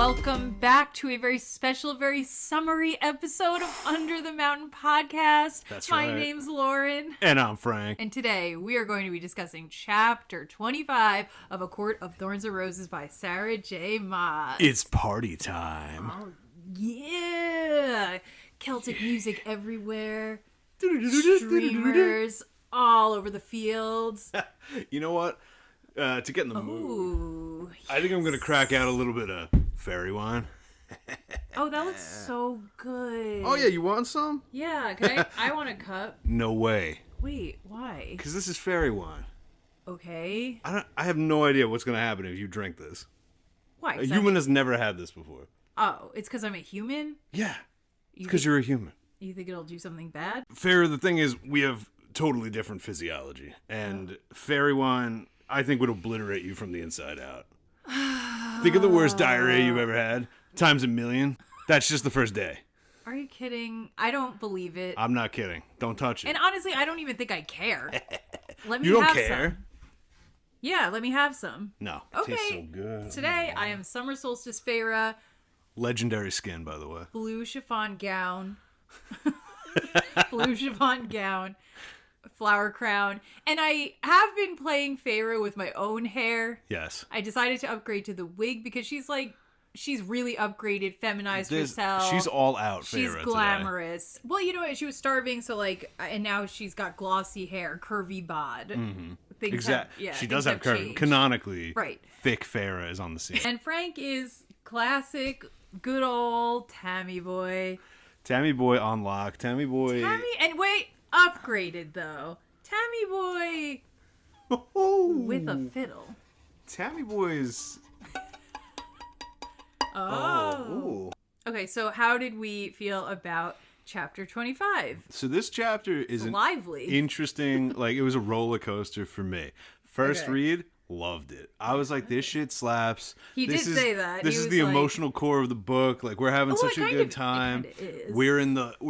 Welcome back to a very special, very summery episode of Under the Mountain Podcast. That's My right. name's Lauren. And I'm Frank. And today we are going to be discussing Chapter 25 of A Court of Thorns and Roses by Sarah J. Maas. It's party time. Oh, yeah. Celtic music everywhere. Streamers all over the fields. You know what? To get in the mood, Ooh. I think I'm going to crack out a little bit of Faerie wine. Oh, that looks so good. Oh, yeah, you want some? Yeah, can I want a cup. No way. Wait, why? Because this is Faerie wine. Okay. I have no idea what's going to happen if you drink this. Why? A human has never had this before. Oh, it's because I'm a human? Yeah. It's because you're a human. You think it'll do something bad? Fair, the thing is, we have totally different physiology. And Faerie wine, I think, would obliterate you from the inside out. Think of the worst diarrhea you've ever had. Times a million. That's just the first day. Are you kidding? I don't believe it. I'm not kidding. Don't touch it. And honestly, I don't even think I care. Let me You don't have care? some. Yeah, let me have some. No. It Okay. tastes so good. Today, I am Summer Solstice Feyre, Legendary skin, by the way. blue chiffon gown. Blue chiffon gown. Flower crown. And I have been playing Feyre with my own hair. Yes. I decided to upgrade to the wig because she's really upgraded, feminized herself. She's all out, She's Feyre, glamorous. Today. Well, you know what? She was starving, so and now she's got glossy hair, curvy bod. Mm-hmm. Exactly. She does have curvy. Canonically, right. Thick Feyre is on the scene. And Frank is classic, good old Tammy boy. Tammy boy on lock. Tammy boy. And wait, upgraded though. Tammy boy with a fiddle. Tammy boy's. Oh. Okay, so how did we feel about Chapter 25? So this chapter is lively. Interesting. Like, it was a roller coaster for me. First Okay. read, loved it. I was like, this shit slaps. He did say that. This He is was the like- emotional core of the book. Like, we're having such a good time. It kinda is. We're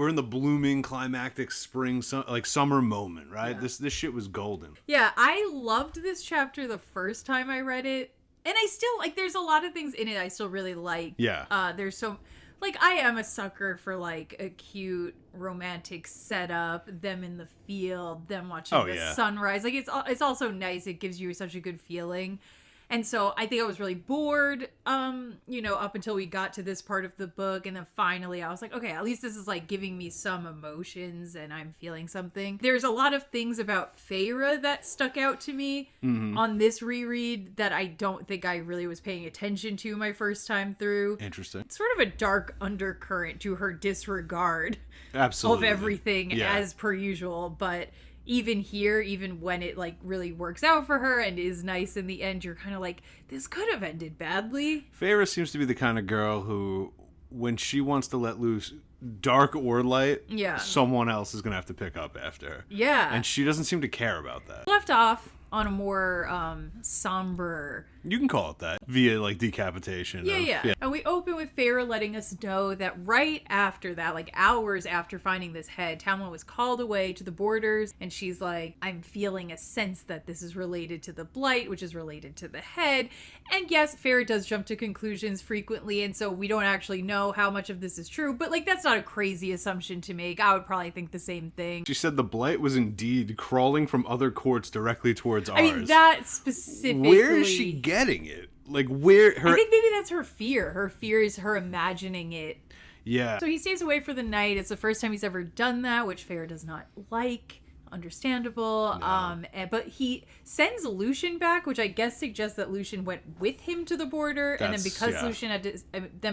in the blooming climactic spring, summer moment, right? Yeah. This shit was golden. Yeah, I loved this chapter the first time I read it. And I still, there's a lot of things in it I still really like. Yeah. There's so, I am a sucker for, a cute romantic setup, them in the field, them watching the sunrise. It's also nice. It gives you such a good feeling. And so I think I was really bored, up until we got to this part of the book. And then finally I was like, okay, at least this is giving me some emotions and I'm feeling something. There's a lot of things about Feyre that stuck out to me on this reread that I don't think I really was paying attention to my first time through. Interesting. It's sort of a dark undercurrent to her disregard Absolutely. of everything as per usual. But even here, even when it really works out for her and is nice in the end, you're kind of like, this could have ended badly. Feyre seems to be the kind of girl who, when she wants to let loose, dark or light, someone else is going to have to pick up after her. Yeah. And she doesn't seem to care about that. Left off on a more somber. You can call it that. Via decapitation. Yeah. And we open with Feyre letting us know that right after that, hours after finding this head, Tamlin was called away to the borders, and she's like, I'm feeling a sense that this is related to the blight, which is related to the head. And yes, Feyre does jump to conclusions frequently, and so we don't actually know how much of this is true, but that's not a crazy assumption to make. I would probably think the same thing. She said the blight was indeed crawling from other courts directly towards ours. I mean, that specifically. Where is she getting it? Where her... I think maybe that's her fear. Her fear is her imagining it. Yeah. So he stays away for the night. It's the first time he's ever done that, which Feyre does not like. Understandable. No. But he sends Lucien back, which I guess suggests that Lucien went with him to the border. And then because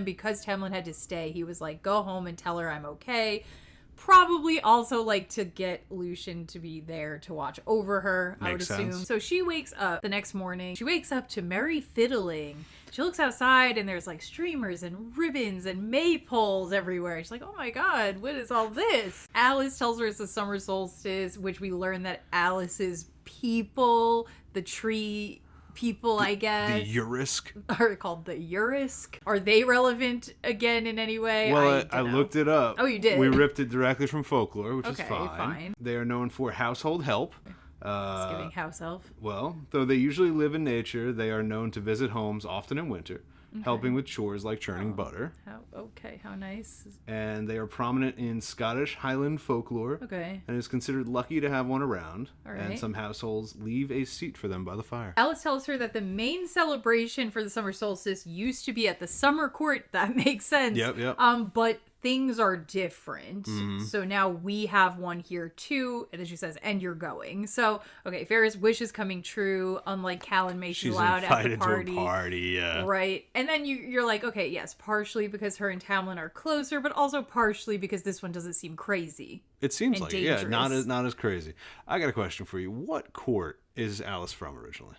because Tamlin had to stay, he was like, go home and tell her I'm okay. Probably also to get Lucien to be there to watch over her, I would assume. So she wakes up the next morning. She wakes up to merry fiddling. She looks outside and there's streamers and ribbons and maypoles everywhere. She's like, oh my god, what is all this? Alice tells her it's the summer solstice, which we learn that Alice's people, the tree people, I guess. The Urisk. Are called the Urisk. Are they relevant again in any way? Well, I looked it up. Oh, you did? We ripped it directly from folklore, which is Okay, fine. fine. They are known for household help. It's giving house elf. Well, though they usually live in nature, they are known to visit homes, often in winter. helping with chores like churning butter. How nice. And they are prominent in Scottish Highland folklore. Okay. And is considered lucky to have one around. All right. And some households leave a seat for them by the fire. Alice tells her that the main celebration for the summer solstice used to be at the summer court. That makes sense. Yep. But things are different. So now we have one here too. And as she says, and you're going. So, okay, Feyre's wish is coming true. Unlike Cal and May, she's allowed at the party. To a party, yeah. Right. And then you're like, okay, yes, partially because her and Tamlin are closer, but also partially because this one doesn't seem crazy. It seems like dangerous. it, yeah, not as crazy. I got a question for you. What court is Alice from originally?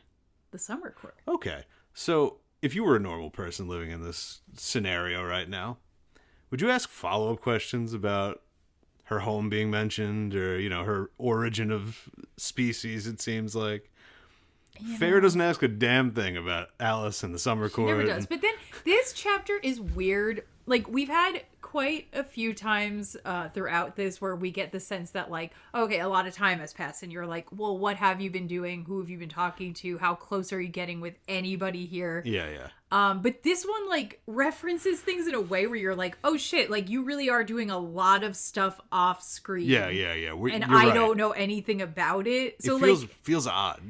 The summer court. Okay. So, if you were a normal person living in this scenario right now, would you ask follow-up questions about her home being mentioned or, her origin of species, it seems like? Feyre doesn't ask a damn thing about Alice and the summer court. She never does. But then this chapter is weird. Like, we've had quite a few times throughout this where we get the sense that, like, okay, a lot of time has passed and you're like, well, what have you been doing? Who have you been talking to? How close are you getting with anybody here? Yeah. But this one, like, references things in a way where you're like, oh shit, like, you really are doing a lot of stuff off screen. Yeah. And I don't know anything about it. So it feels odd.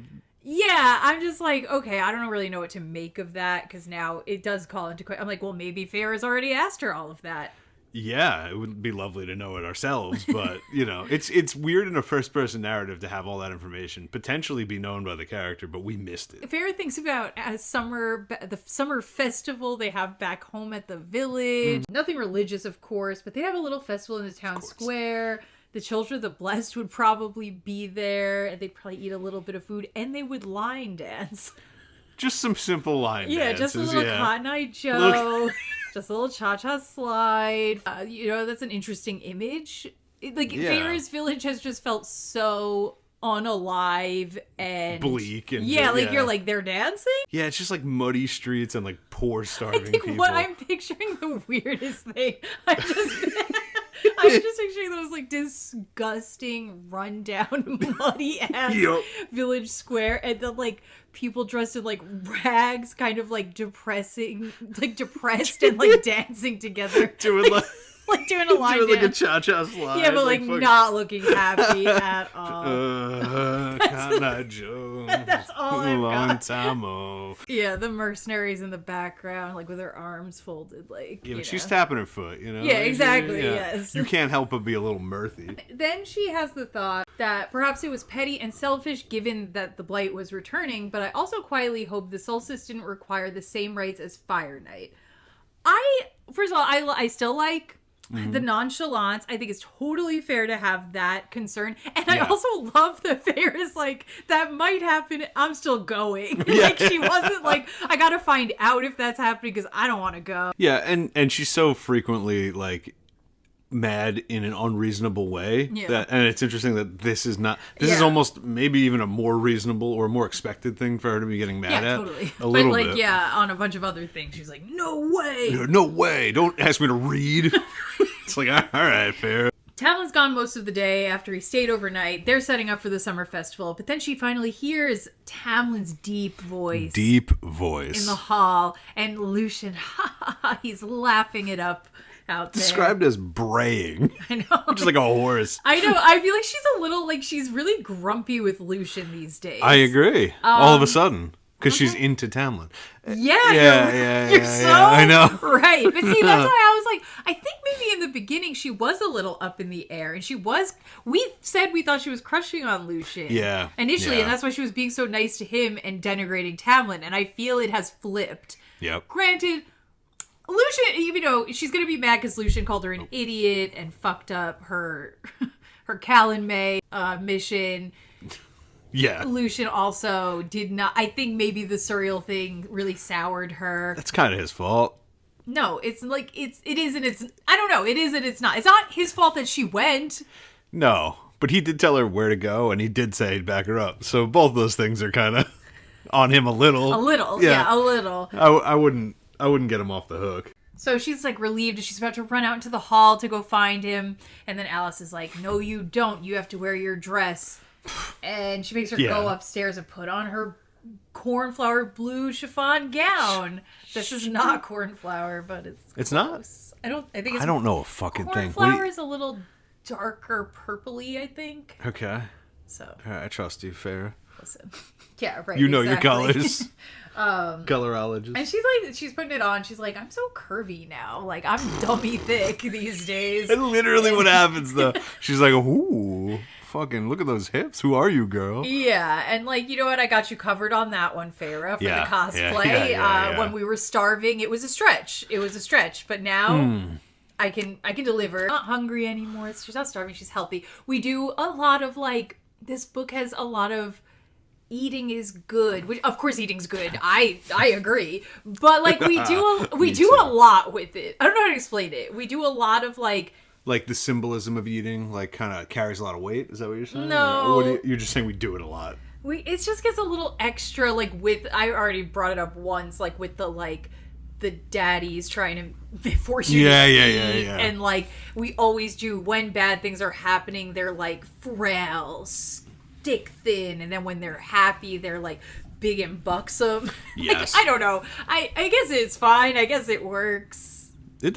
Yeah, I'm just like, okay, I don't really know what to make of that, because now it does call into question. I'm like, well, maybe Feyre's already asked her all of that. Yeah, it would be lovely to know it ourselves, but, it's weird in a first-person narrative to have all that information potentially be known by the character, but we missed it. Feyre thinks about the summer festival they have back home at the village. Nothing religious, of course, but they have a little festival in the town square. The children of the blessed would probably be there, and they'd probably eat a little bit of food, and they would line dance. Just some simple line dances. Yeah, just a little Cotton Eye Joe, just a little cha-cha slide. That's an interesting image. Feyre's village has just felt so unalive and bleak and you're like, they're dancing? Yeah, it's just like muddy streets and like poor starving people. What I'm picturing the weirdest thing. I'm just picturing those like disgusting, rundown, muddy ass village square, and then like people dressed in like rags, kind of like depressed and like dancing together, doing doing a line dance, like a cha-cha slide. Yeah, but like not looking happy at all. Cotton Eye Joe. That's all I've got. Time. Yeah, the mercenaries in the background, like with their arms folded, like. Yeah, but she's tapping her foot, Yeah, exactly. Yes. You can't help but be a little mirthy. Then she has the thought that perhaps it was petty and selfish, given that the blight was returning. But I also quietly hope the solstice didn't require the same rites as Fire Night. First of all, I still like. The nonchalance. I think it's totally fair to have that concern. And I also love that Feyre is like, that might happen. I'm still going. Like, she wasn't like, I gotta find out if that's happening because I don't want to go. Yeah, and she's so frequently like mad in an unreasonable way. Yeah. And it's interesting that this is not. This is almost maybe even a more reasonable or more expected thing for her to be getting mad at. Totally. A little bit. But like, on a bunch of other things, she's like, no way. No way. Don't ask me to read. It's like, all right, fair. Tamlin's gone most of the day after he stayed overnight. They're setting up for the summer festival, but then she finally hears Tamlin's deep voice. In the hall, and Lucien, he's laughing it up out there. Described as braying. I know. Just like a horse. I know. I feel like she's a little, like, she's really grumpy with Lucien these days. I agree. All of a sudden. Because she's into Tamlin. Yeah, you're so I know. Right. But see, that's why I was like, I think maybe in the beginning she was a little up in the air. And we said we thought she was crushing on Lucien. Yeah. Initially, and that's why she was being so nice to him and denigrating Tamlin. And I feel it has flipped. Yep. Granted, Lucien, she's going to be mad because Lucien called her an idiot and fucked up her Cal and May mission. Yeah. Lucien also did not. I think maybe the surreal thing really soured her. That's kind of his fault. No, it's like it is and it's. I don't know. It is and it's not. It's not his fault that she went. No, but he did tell her where to go, and he did say he'd back her up. So both those things are kind of on him a little. A little, yeah, a little. I wouldn't get him off the hook. So she's like relieved, and she's about to run out into the hall to go find him, and then Alice is like, "No, you don't. You have to wear your dress." And she makes her go upstairs and put on her cornflower blue chiffon gown. This is not cornflower, but it's close. Not? I think it's... I don't know a fucking thing. Cornflower is a little darker purpley, I think. Okay. So. All right, I trust you, Feyre. Listen. Yeah, right. You know exactly. your colors. Colorologist. And she's putting it on. She's like, I'm so curvy now. Like, I'm dummy thick these days. And literally what happens, though. She's like, ooh, fucking look at those hips. Who are you, girl? Yeah. And, like, you know what? I got you covered on that one, Feyre, for the cosplay. Yeah. When we were starving, it was a stretch. But now... I can deliver. Not hungry anymore. She's not starving. She's healthy. We do a lot of, like... This book has a lot of... Eating is good, which of course eating's good. I agree, but like we do a lot with it. I don't know how to explain it. We do a lot of like the symbolism of eating, like kind of carries a lot of weight. Is that what you're saying? No, or you're just saying we do it a lot. It just gets a little extra. Like with I already brought it up once. Like with the daddies trying to force you to eat, and like we always do when bad things are happening. They're like frail, stick thin, and then when they're happy they're like big and buxom. Yes. I don't know. I guess it's fine. I guess it works. I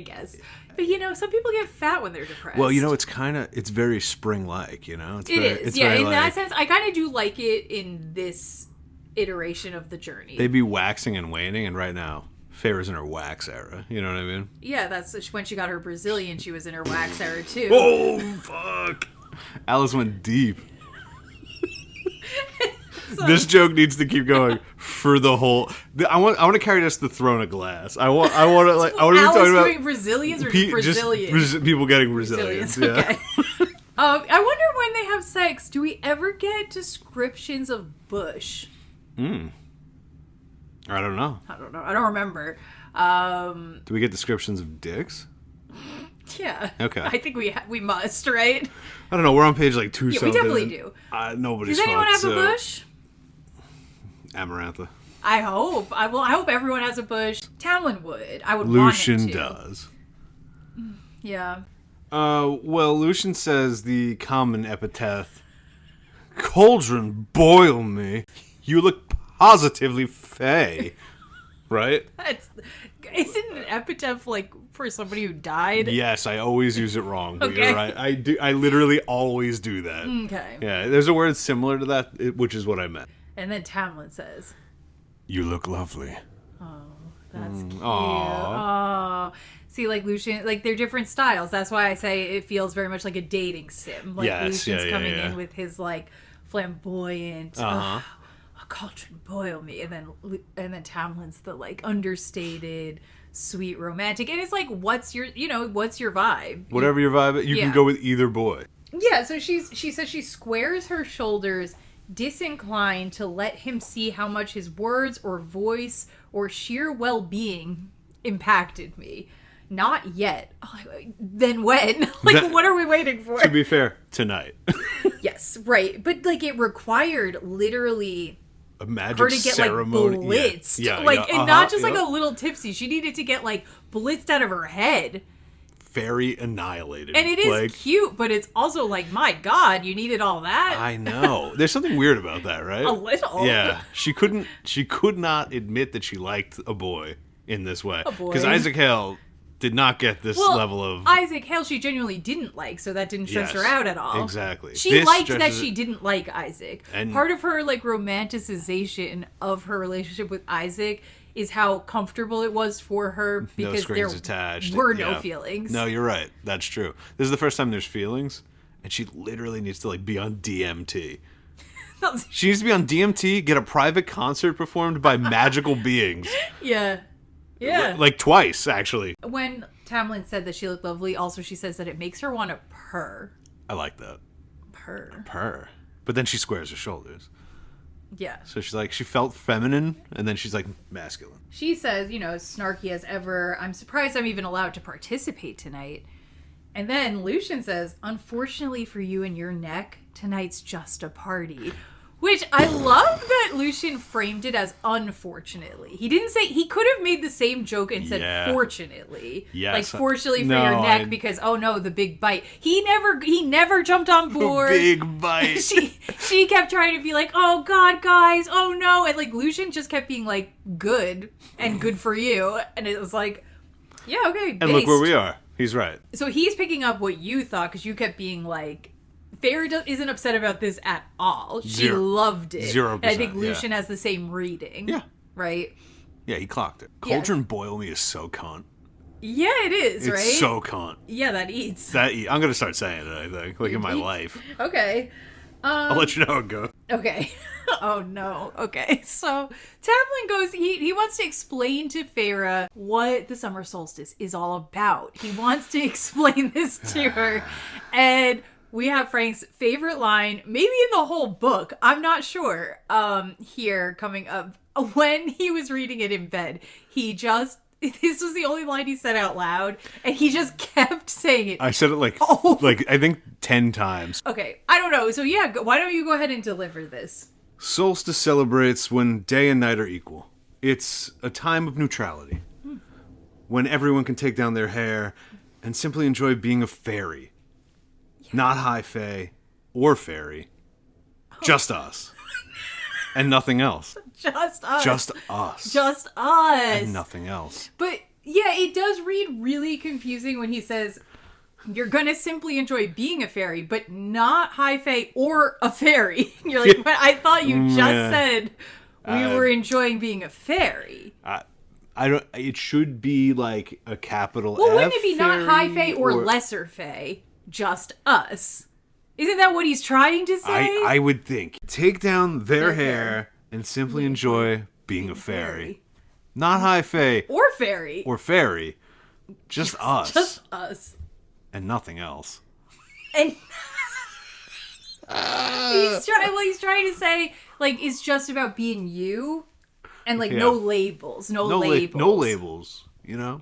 guess. But you know, some people get fat when they're depressed. Well, you know, it's very spring-like, you know? It's in that sense. I kind of do like it in this iteration of the journey. They'd be waxing and waning, and right now Feyre's in her wax era. You know what I mean? Yeah, that's when she got her Brazilian. She was in her wax era too. Oh, fuck. Alice went deep. This joke needs to keep going for the whole. I want to carry this to the throne of glass. I want to like. I want to be talking about doing Brazilians or just Brazilians. Just people getting Brazilians. Yeah. Okay. I wonder when they have sex. Do we ever get descriptions of bush? I don't know. I don't remember. Do we get descriptions of dicks? Yeah. Okay. I think we must, right? I don't know. We're on page like 2 something. We definitely do. Nobody's. Does anyone have a bush? Amarantha. I hope. I hope everyone has a bush. Tamlin would. I would Lucien want him to. does. Yeah. Well, Lucien says the common epithet, "Cauldron, boil me. You look positively fey." Right? Isn't an epitaph like for somebody who died? Yes, I always use it wrong. But Okay. You're right. I literally always do that. Okay. Yeah, there's a word similar to that, which is what I meant. And then Tamlin says, "You look lovely." Oh, that's cute. Aww. Oh. See, like Lucien, like they're different styles. That's why I say it feels very much like a dating sim. Like Lucien's coming in with his like flamboyant, a cauldron boil me, and then Tamlin's the like understated, sweet romantic, and it's like, what's your vibe? Whatever your vibe, you can go with either boy. Yeah. So she says she squares her shoulders, disinclined to let him see how much his words or voice or sheer well-being impacted me. Not yet. Then when? What are we waiting for? To be fair, tonight. Yes, right. But like it required literally a magic her to get ceremony. Like blitzed. Yeah. And not just like a little tipsy. She needed to get like blitzed out of her head. Very annihilated. And it is cute, but it's also like, my God, you needed all that? I know. There's something weird about that, right? A little. Yeah. She could not admit that she liked a boy in this way. A boy. Because Isaac Hale did not get this level of... Isaac Hale she genuinely didn't like, so that didn't stress her out at all. Exactly. She liked that she didn't like Isaac. And part of her like romanticization of her relationship with Isaac is how comfortable it was for her because there were no feelings. No, you're right. That's true. This is the first time there's feelings, and she literally needs to like be on DMT. She needs to be on DMT, get a private concert performed by magical beings. Yeah. Yeah. Like twice, actually. When Tamlin said that she looked lovely, also she says that it makes her want to purr. I like that. Purr. But then she squares her shoulders. Yeah. So she's like, she felt feminine, and then she's like masculine. She says, snarky as ever, "I'm surprised I'm even allowed to participate tonight." And then Lucien says, "Unfortunately for you and your neck, tonight's just a party." Which I love that Lucien framed it as unfortunately. He didn't say, he could have made the same joke and said fortunately. Yes. Like fortunately for your neck because, oh no, the big bite. He never jumped on board. The big bite. She kept trying to be like, oh God, guys, oh no. And like Lucien just kept being like, good and good for you. And it was like, yeah, okay. And look where we are. He's right. So he's picking up what you thought because you kept being like, Feyre isn't upset about this at all. She loved it. 0%. And I think Lucien has the same reading. Yeah. Right? Yeah, he clocked it. Cauldron boil me is so cunt. Yeah, it is, right? It's so cunt. Yeah, that eats. I'm going to start saying it, I think, like in my life. Okay. I'll let you know how it goes. Okay. Oh, no. Okay. So Tamlin goes, he wants to explain to Feyre what the summer solstice is all about. He wants to explain this to her. And we have Frank's favorite line, maybe in the whole book, I'm not sure, here coming up. When he was reading it in bed, this was the only line he said out loud, and he just kept saying it. I said it like I think 10 times. Okay, I don't know. So yeah, why don't you go ahead and deliver this? Solstice celebrates when day and night are equal. It's a time of neutrality. When everyone can take down their hair and simply enjoy being a fairy. Not high fae or fairy. Just us. And nothing else. Just us. Just us. Just us. And nothing else. But yeah, it does read really confusing when he says, you're going to simply enjoy being a fairy, but not high fae or a fairy. You're like, but I thought you just said we were enjoying being a fairy. I don't. It should be like a capital Well, F. wouldn't it be not high fae or lesser fae? Just us. Isn't that what he's trying to say? I would think. Take down their hair and simply enjoy being a fairy. Not high fae. Or fairy. Or fairy. Just us. Just us. And nothing else. And he's trying to say, like, it's just about being you. And, like, no labels. No labels. No labels, you know?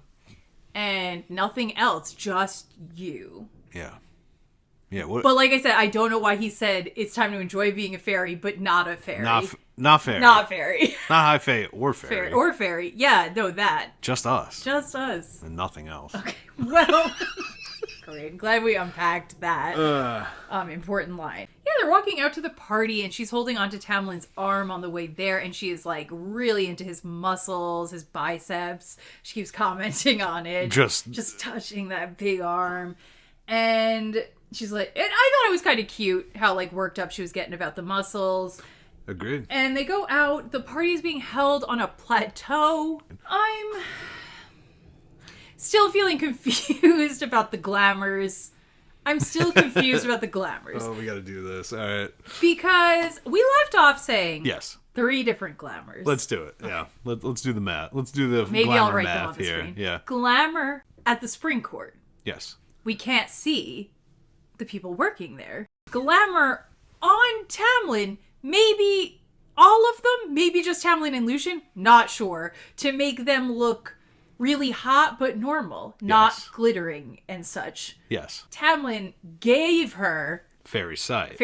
And nothing else. Just you. Yeah. Yeah. What? But like I said, I don't know why he said it's time to enjoy being a fairy, but not a fairy. Not fairy. Not fairy. Not high fae or fairy. Or fairy. Yeah, no, that. Just us. Just us. And nothing else. Okay. Well, great. Glad we unpacked that important line. Yeah, they're walking out to the party, and she's holding onto Tamlin's arm on the way there, and she is like really into his muscles, his biceps. She keeps commenting on it. Just touching that big arm. And she's like, and I thought it was kind of cute how like worked up she was getting about the muscles. Agreed. And they go out. The party is being held on a plateau. I'm still feeling confused about the glamours. I'm still confused about the glamours. Oh, we got to do this. All right. Because we left off saying yes. 3 different glamours. Let's do it. Yeah. Let's do the math. Let's do the maybe glamour I'll write math them on the here. screen. Yeah. Glamour at the spring court. Yes. We can't see the people working there. Glamour on Tamlin, maybe all of them, maybe just Tamlin and Lucien, not sure, to make them look really hot but normal, not glittering and such. Yes. Tamlin gave her Fairy sight,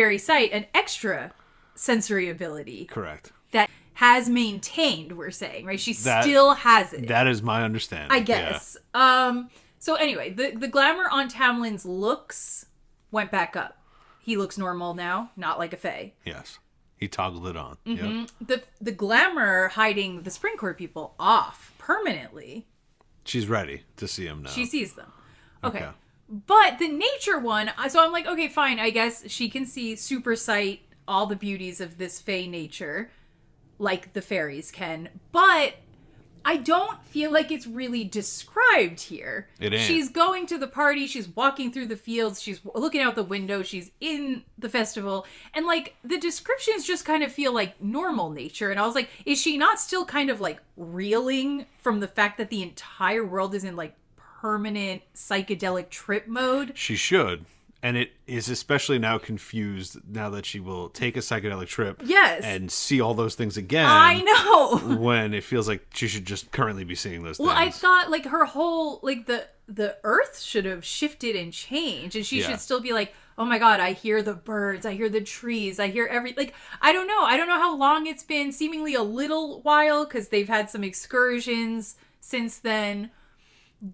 an extra sensory ability. Correct. That has maintained, we're saying, right? She still has it. That is my understanding. I guess. Yeah. So anyway, the glamour on Tamlin's looks went back up. He looks normal now, not like a fae. Yes. He toggled it on. Mm-hmm. Yep. The glamour hiding the spring court people off permanently. She's ready to see him now. She sees them. Okay. But the nature one, so I'm like, okay, fine. I guess she can see super sight, all the beauties of this fae nature, like the fairies can. But I don't feel like it's really described here. It ain't. She's going to the party. She's walking through the fields. She's looking out the window. She's in the festival. And, like, the descriptions just kind of feel like normal nature. And I was like, is she not still kind of, like, reeling from the fact that the entire world is in, like, permanent psychedelic trip mode? She should. And it is especially now confused now that she will take a psychedelic trip and see all those things again. I know. When it feels like she should just currently be seeing those things. Well, I thought like her whole, like the earth should have shifted and changed. And she should still be like, oh my God, I hear the birds. I hear the trees. I hear like, I don't know. I don't know how long it's been. Seemingly a little while because they've had some excursions since then.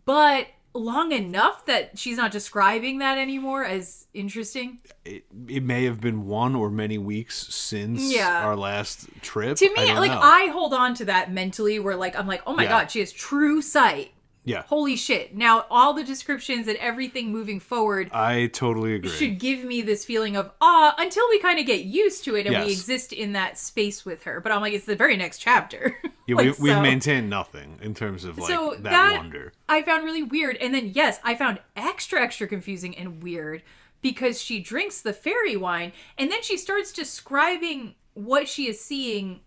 But long enough that she's not describing that anymore as interesting. It may have been 1 or many weeks since our last trip. To me, like, I hold on to that mentally where, like, I'm like, oh my God, she has true sight. Yeah. Holy shit. Now, all the descriptions and everything moving forward. I totally agree. Should give me this feeling of awe until we kind of get used to it and we exist in that space with her. But I'm like, it's the very next chapter. Yeah, like, we've maintained nothing in terms of, like, that wonder. I found really weird. And then, yes, I found extra confusing and weird because she drinks the fairy wine and then she starts describing what she is seeing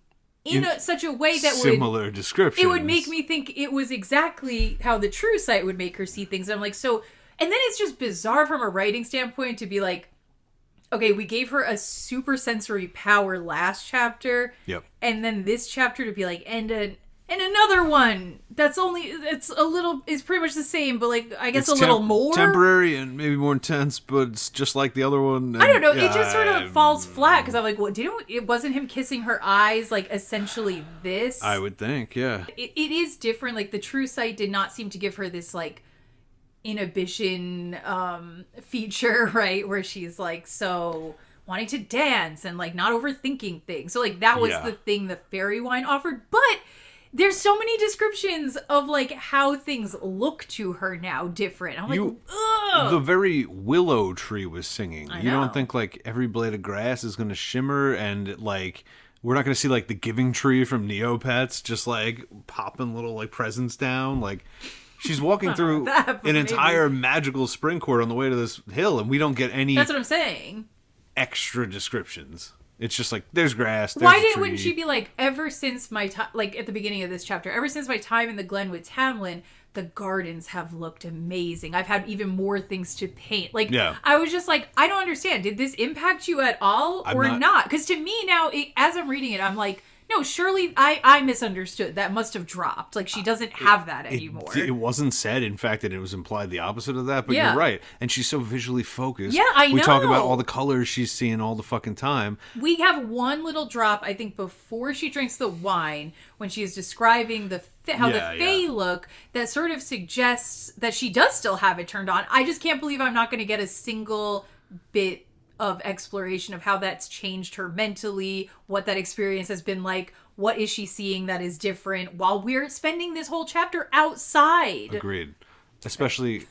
in such a way that similar descriptions. It would make me think it was exactly how the true sight would make her see things. And I'm like, so, and then it's just bizarre from a writing standpoint to be like, okay, we gave her a super sensory power last chapter. Yep. And then this chapter to be like, and another one that's it's pretty much the same, but like, I guess it's a little more temporary and maybe more intense, but it's just like the other one. And, I don't know. It just sort of falls flat because I'm like, well, it wasn't him kissing her eyes, like essentially this. I would think, yeah. It is different. Like the true sight did not seem to give her this like inhibition feature, right? Where she's like so wanting to dance and like not overthinking things. So like that was the thing the fairy wine offered, but there's so many descriptions of like how things look to her now different. I'm like, ugh. The very willow tree was singing. I You know. don't think like every blade of grass is going to shimmer and like we're not going to see like the giving tree from Neopets just like popping little like presents down. Like she's walking through an entire magical spring court on the way to this hill and we don't get any. That's what I'm saying. Extra descriptions. It's just like, there's grass, there's wouldn't she be like, ever since my time, like at the beginning of this chapter, ever since my time in the Glen with Tamlin, the gardens have looked amazing. I've had even more things to paint. Like, I was just like, I don't understand. Did this impact you at all or not? Because to me now, as I'm reading it, I'm like, no, surely I misunderstood. That must have dropped. Like, she doesn't have that anymore. It wasn't said. In fact, it was implied the opposite of that. But you're right. And she's so visually focused. Yeah, I know. We talk about all the colors she's seeing all the fucking time. We have one little drop, I think, before she drinks the wine, when she is describing how the Fae look, that sort of suggests that she does still have it turned on. I just can't believe I'm not going to get a single bit of exploration of how that's changed her mentally, what that experience has been like, what is she seeing that is different while we're spending this whole chapter outside. Agreed. Especially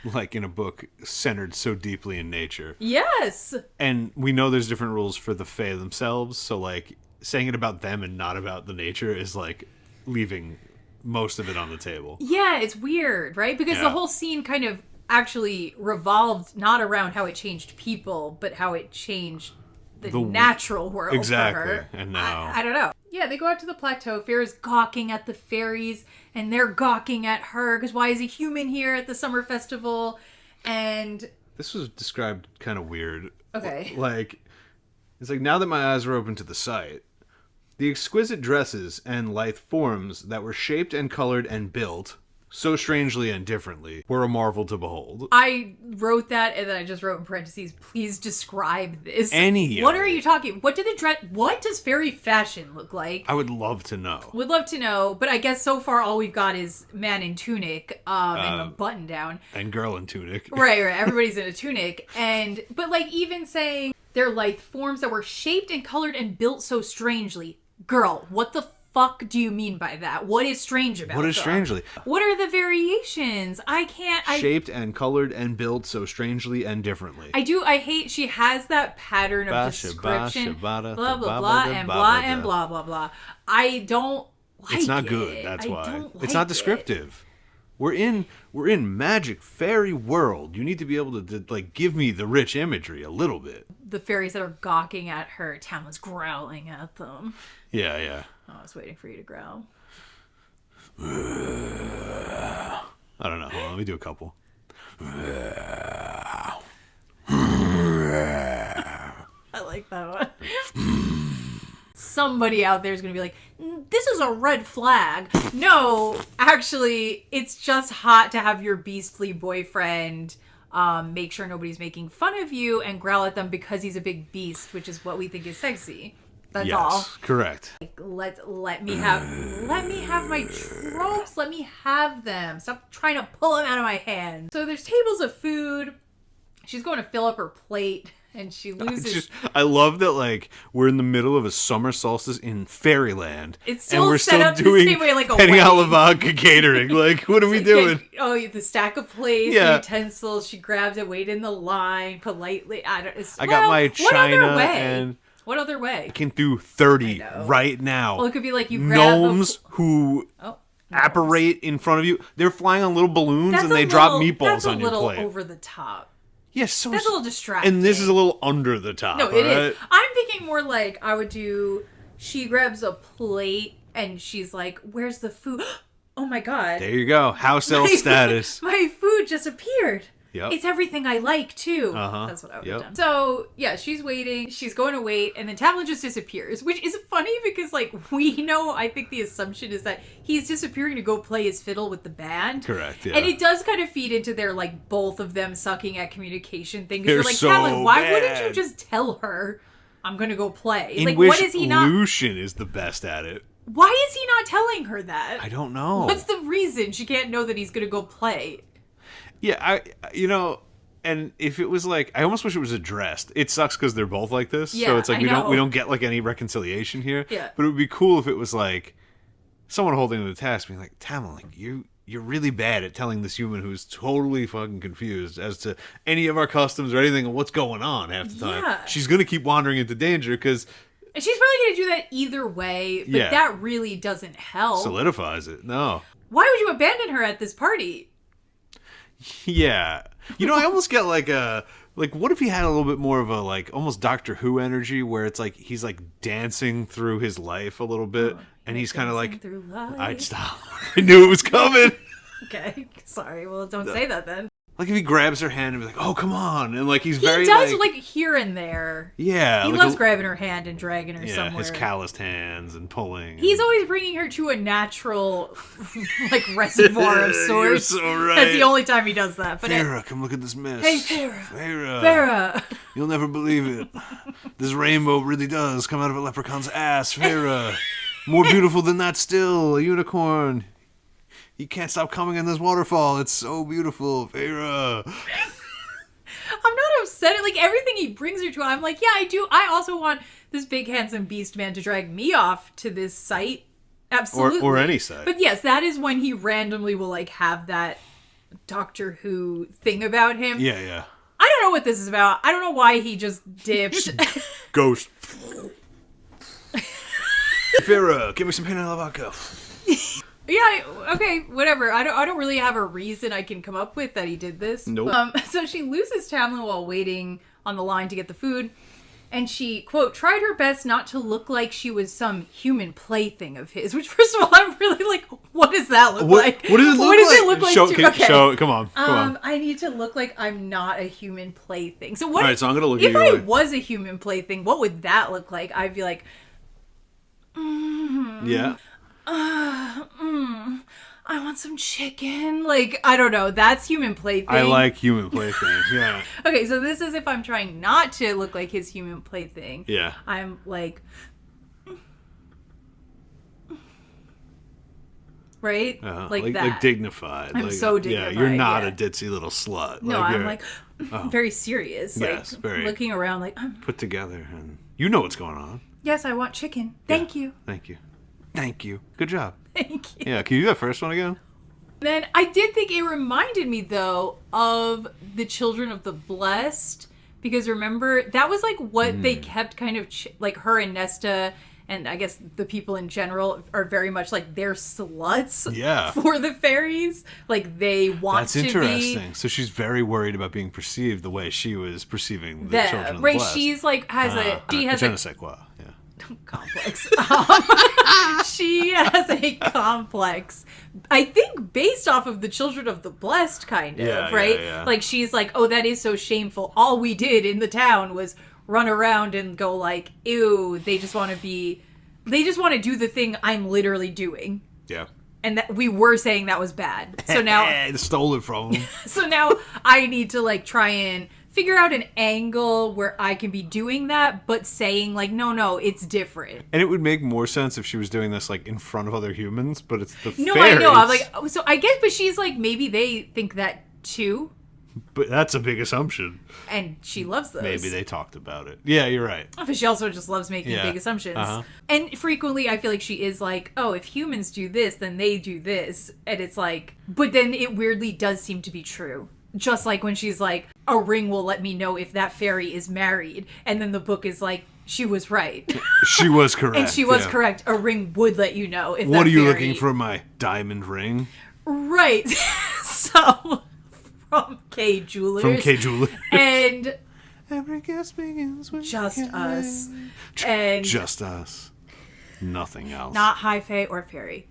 like in a book centered so deeply in nature. Yes. And we know there's different rules for the Fae themselves, so like saying it about them and not about the nature is like leaving most of it on the table. Yeah, it's weird, right? Because the whole scene kind of actually revolved not around how it changed people, but how it changed the natural world for her. And now I don't know. Yeah, they go out to the plateau. Feyre's gawking at the fairies, and they're gawking at her because why is a human here at the summer festival? And this was described kind of weird. Okay. Like, it's like, now that my eyes are open to the sight, the exquisite dresses and lithe forms that were shaped and colored and built so strangely and differently were a marvel to behold. I wrote that, and then I just wrote in parentheses, please describe this. What are you talking? What does fairy fashion look like? I would love to know. Would love to know, but I guess so far all we've got is man in tunic, and a button down. And girl in tunic. Right. Everybody's in a tunic. But like even saying they're like forms that were shaped and colored and built so strangely. Girl, what the fuck do you mean by that? What is strange about What is strangely? What are the variations? Shaped and colored and built so strangely and differently. I hate she has that pattern of description. Blah, blah, blah, and blah, and blah, blah, blah. I don't like it. It's not good, that's why. It's not descriptive. We're in magic fairy world. You need to be able to like give me the rich imagery a little bit. The fairies that are gawking at her, Tamlin's growling at them. Yeah. I was waiting for you to growl. I don't know. Hold on, let me do a couple. like that one. Somebody out there is going to be like, this is a red flag. No, actually, it's just hot to have your beastly boyfriend make sure nobody's making fun of you and growl at them because he's a big beast, which is what we think is sexy. That's all. Correct. Like, let me have my tropes. Let me have them. Stop trying to pull them out of my hand. So there's tables of food. She's going to fill up her plate. And she loses. I love that, like, we're in the middle of a summer solstice in Fairyland. It's still and we're set still up doing the same way, like a Penny a la vodka catering. Like, what are we doing? The stack of plates, the utensils. She grabs it, wait in the line politely. I got my china and. What other way? I can do 30 right now. Well, it could be like you grab gnomes who apparate in front of you. They're flying on little balloons and they drop meatballs on your plate. That's a little over the top. Yes, so that's a little distracting. And this is a little under the top. No, it is. I'm thinking more like I would do. She grabs a plate and she's like, "Where's the food?" Oh my god! There you go. House elf status. My food just appeared. Yep. It's everything I like too. That's what I would have done. So yeah, she's waiting. She's going to wait, and then Tamlin just disappears, which is funny because like we know. I think the assumption is that he's disappearing to go play his fiddle with the band. Correct. Yeah. And it does kind of feed into their like both of them sucking at communication thing. You're like, so Tamlin, why wouldn't you just tell her I'm going to go play? In like, which what is he not? Lucien is the best at it. Why is he not telling her that? I don't know. What's the reason she can't know that he's going to go play? Yeah, and if it was like, I almost wish it was addressed. It sucks because they're both like this, so it's like we don't get like any reconciliation here. Yeah. But it would be cool if it was like someone holding the task, being like, Tamlin, like you're really bad at telling this human who's totally fucking confused as to any of our customs or anything and what's going on half the time. Yeah. She's gonna keep wandering into danger because. And she's probably going to do that either way, but that really doesn't help. Solidifies it. No. Why would you abandon her at this party? Yeah. I almost get like what if he had a little bit more of a like almost Doctor Who energy where it's like he's like dancing through his life a little bit and he's kind of like I knew it was coming. Okay. Sorry. Well, don't say that then. Like if he grabs her hand and be like, "Oh, come on," and like he does like here and there. Yeah, he loves grabbing her hand and dragging her somewhere. His calloused hands and pulling. He's always bringing her to a natural, like reservoir of sorts. You're so right. That's the only time he does that. But Feyre, come look at this mist. Hey, Feyre. Feyre. You'll never believe it. This rainbow really does come out of a leprechaun's ass, Feyre. More beautiful than that still, a unicorn. You can't stop coming in this waterfall. It's so beautiful, Feyre. I'm not upset. Like, everything he brings her to, I'm like, yeah, I do. I also want this big, handsome beast man to drag me off to this site. Absolutely. Or any site. But yes, that is when he randomly will, like, have that Doctor Who thing about him. Yeah, yeah. I don't know what this is about. I don't know why he just dipped. Ghost. Feyre, give me some Penny a la vodka. Yeah, okay, whatever. I don't really have a reason I can come up with that he did this. Nope. So she loses Tamlin while waiting on the line to get the food. And she, quote, tried her best not to look like she was some human plaything of his. Which, first of all, I'm really like, what does that look like? What does it look like? What does it look like? Show, come on. I need to look like I'm not a human plaything. So what? All right, so I'm going to look at you. If I was a human plaything, what would that look like? I'd be like, yeah. I want some chicken. Like, I don't know. That's human plaything. I like human plaything. Yeah. Okay, so this is if I'm trying not to look like his human plaything. Yeah. I'm like, right? Like that. Like dignified. I'm so dignified. Yeah, you're not a ditzy little slut. No, I'm like very serious. Yes, like, very. Looking around like, put together. And you know what's going on. Yes, I want chicken. Thank you. Thank you. Thank you. Good job. Thank you. Yeah, can you do that first one again? Then I did think it reminded me, though, of the Children of the Blessed. Because remember, that was like what they kept kind of, like her and Nesta, and I guess the people in general are very much like they're sluts for the fairies. Like they want to be. That's interesting. So she's very worried about being perceived the way she was perceiving the Children of the Blessed. Right, she's like, she has je ne sais quoi. complex. She has a complex, I think, based off of the Children of the Blessed, kind of, right? Yeah. Like, she's like, oh, that is so shameful. All we did in the town was run around and go like, ew, they just want to do the thing I'm literally doing. Yeah. And that we were saying that was bad. So now I stole it from them. So now I need to like try and figure out an angle where I can be doing that, but saying like, no, it's different. And it would make more sense if she was doing this like in front of other humans, but it's the No, fairies. I know. I'm like, so I guess, but she's like, maybe they think that too. But that's a big assumption. And she loves those. Maybe they talked about it. Yeah, you're right. But she also just loves making big assumptions. Uh-huh. And frequently I feel like she is like, oh, if humans do this, then they do this. And it's like, but then it weirdly does seem to be true. Just like when she's like, a ring will let me know if that fairy is married. And then the book is like, she was right. She was correct. And she was correct. A ring would let you know if What are you fairy... looking for, my diamond ring? Right. So... From K Jewelers. And every guess begins with just K. us. And just us. Nothing else. Not High Fae or Fairy.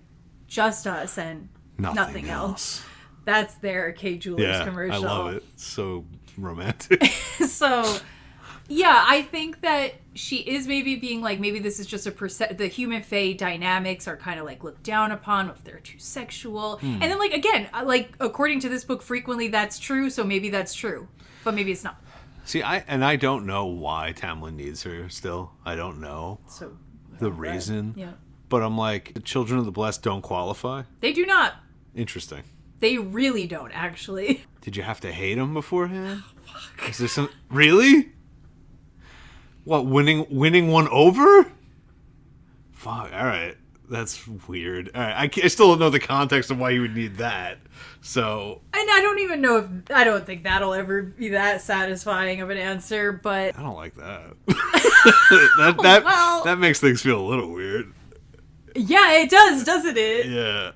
Just us and nothing else. That's their K Jewelers commercial. I love it. It's so romantic. So, yeah, I think that she is maybe being like, maybe this is just the human fae dynamics are kind of like looked down upon if they're too sexual. And then like, again, like according to this book, frequently that's true. So maybe that's true, but maybe it's not. See, I don't know why Tamlin needs her still. I don't know the reason. Yeah. But I'm like, the children of the blessed don't qualify? They do not. Interesting. They really don't, actually. Did you have to hate them beforehand? Oh, fuck. Is there some... Really? What, winning one over? Fuck, alright. That's weird. Alright, I still don't know the context of why you would need that. So... And I don't even know if... I don't think that'll ever be that satisfying of an answer, but... I don't like that. That makes things feel a little weird. Yeah, it does, doesn't it? Yeah.